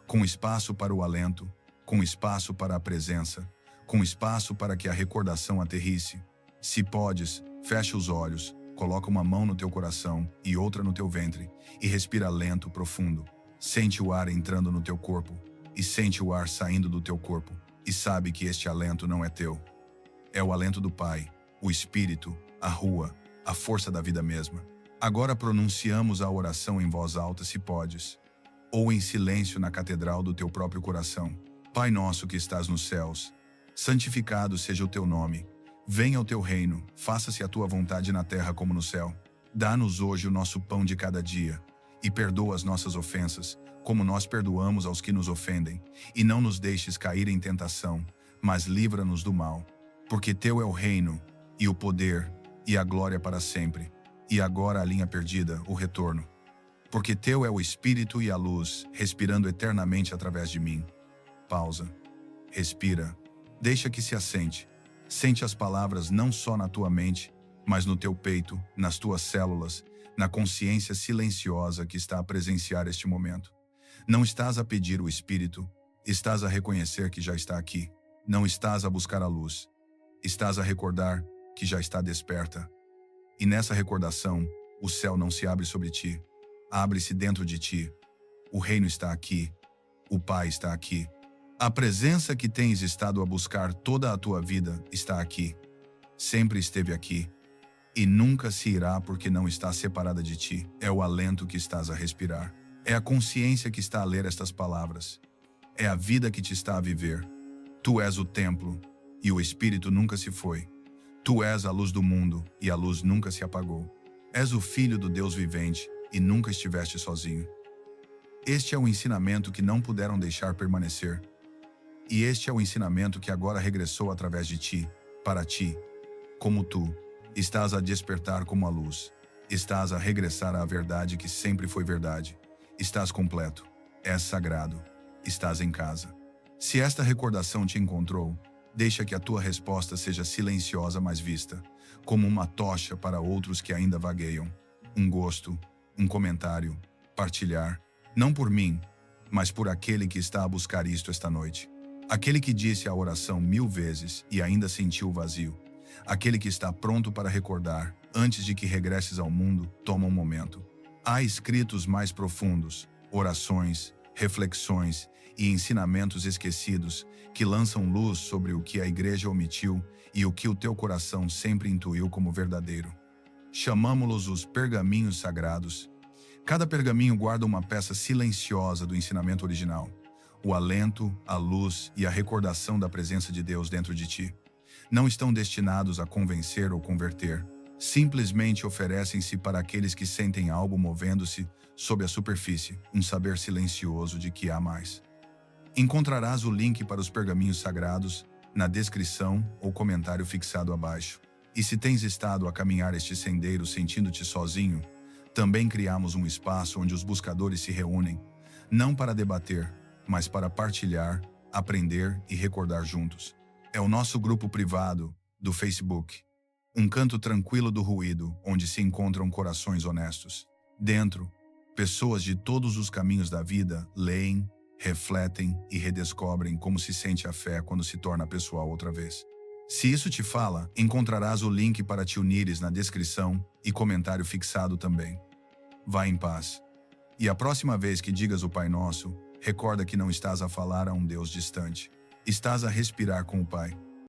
com espaço para o alento, com espaço para a presença, com espaço para que a recordação aterrisse. Se podes, fecha os olhos, coloca uma mão no teu coração e outra no teu ventre, e respira lento, profundo. Sente o ar entrando no teu corpo, e sente o ar saindo do teu corpo, e sabe que este alento não é teu. É o alento do Pai, o Espírito, a rua, a força da vida mesma. Agora pronunciamos a oração em voz alta, se podes, ou em silêncio na catedral do teu próprio coração. Pai nosso que estás nos céus, santificado seja o teu nome. Venha o teu reino, faça-se a tua vontade na terra como no céu. Dá-nos hoje o nosso pão de cada dia, e perdoa as nossas ofensas, como nós perdoamos aos que nos ofendem. E não nos deixes cair em tentação, mas livra-nos do mal. Porque teu é o reino, e o poder, e a glória para sempre. E agora a linha perdida, o retorno. Porque teu é o Espírito e a luz, respirando eternamente através de mim. Pausa. Respira. Deixa que se assente. Sente as palavras não só na tua mente, mas no teu peito, nas tuas células, na consciência silenciosa que está a presenciar este momento. Não estás a pedir o Espírito, estás a reconhecer que já está aqui. Não estás a buscar a luz. Estás a recordar que já está desperta. E nessa recordação, o céu não se abre sobre ti, abre-se dentro de ti. O reino está aqui, o Pai está aqui. A presença que tens estado a buscar toda a tua vida está aqui. Sempre esteve aqui. E nunca se irá porque não está separada de ti. É o alento que estás a respirar. É a consciência que está a ler estas palavras. É a vida que te está a viver. Tu és o templo, e o Espírito nunca se foi. Tu és a luz do mundo, e a luz nunca se apagou. És o Filho do Deus vivente, e nunca estiveste sozinho. Este é o ensinamento que não puderam deixar permanecer. E este é o ensinamento que agora regressou através de ti, para ti. Como tu, estás a despertar como a luz. Estás a regressar à verdade que sempre foi verdade. Estás completo. És sagrado. Estás em casa. Se esta recordação te encontrou, deixa que a tua resposta seja silenciosa, mas vista, como uma tocha para outros que ainda vagueiam. Um gosto, um comentário, partilhar, não por mim, mas por aquele que está a buscar isto esta noite. Aquele que disse a oração 1000 vezes e ainda sentiu o vazio. Aquele que está pronto para recordar, antes de que regresses ao mundo, toma um momento. Há escritos mais profundos, orações, reflexões e ensinamentos esquecidos que lançam luz sobre o que a igreja omitiu e o que o teu coração sempre intuiu como verdadeiro. Chamamo-los os pergaminhos sagrados. Cada pergaminho guarda uma peça silenciosa do ensinamento original. O alento, a luz e a recordação da presença de Deus dentro de ti. Não estão destinados a convencer ou converter. Simplesmente oferecem-se para aqueles que sentem algo movendo-se sob a superfície, um saber silencioso de que há mais. Encontrarás o link para os pergaminhos sagrados na descrição ou comentário fixado abaixo. E se tens estado a caminhar este sendeiro sentindo-te sozinho, também criamos um espaço onde os buscadores se reúnem, não para debater, mas para partilhar, aprender e recordar juntos. É o nosso grupo privado do Facebook. Um canto tranquilo do ruído, onde se encontram corações honestos. Dentro, pessoas de todos os caminhos da vida leem, refletem e redescobrem como se sente a fé quando se torna pessoal outra vez. Se isso te fala, encontrarás o link para te unires na descrição e comentário fixado também. Vá em paz. E a próxima vez que digas o Pai Nosso, recorda que não estás a falar a um Deus distante. Estás a respirar com o Pai.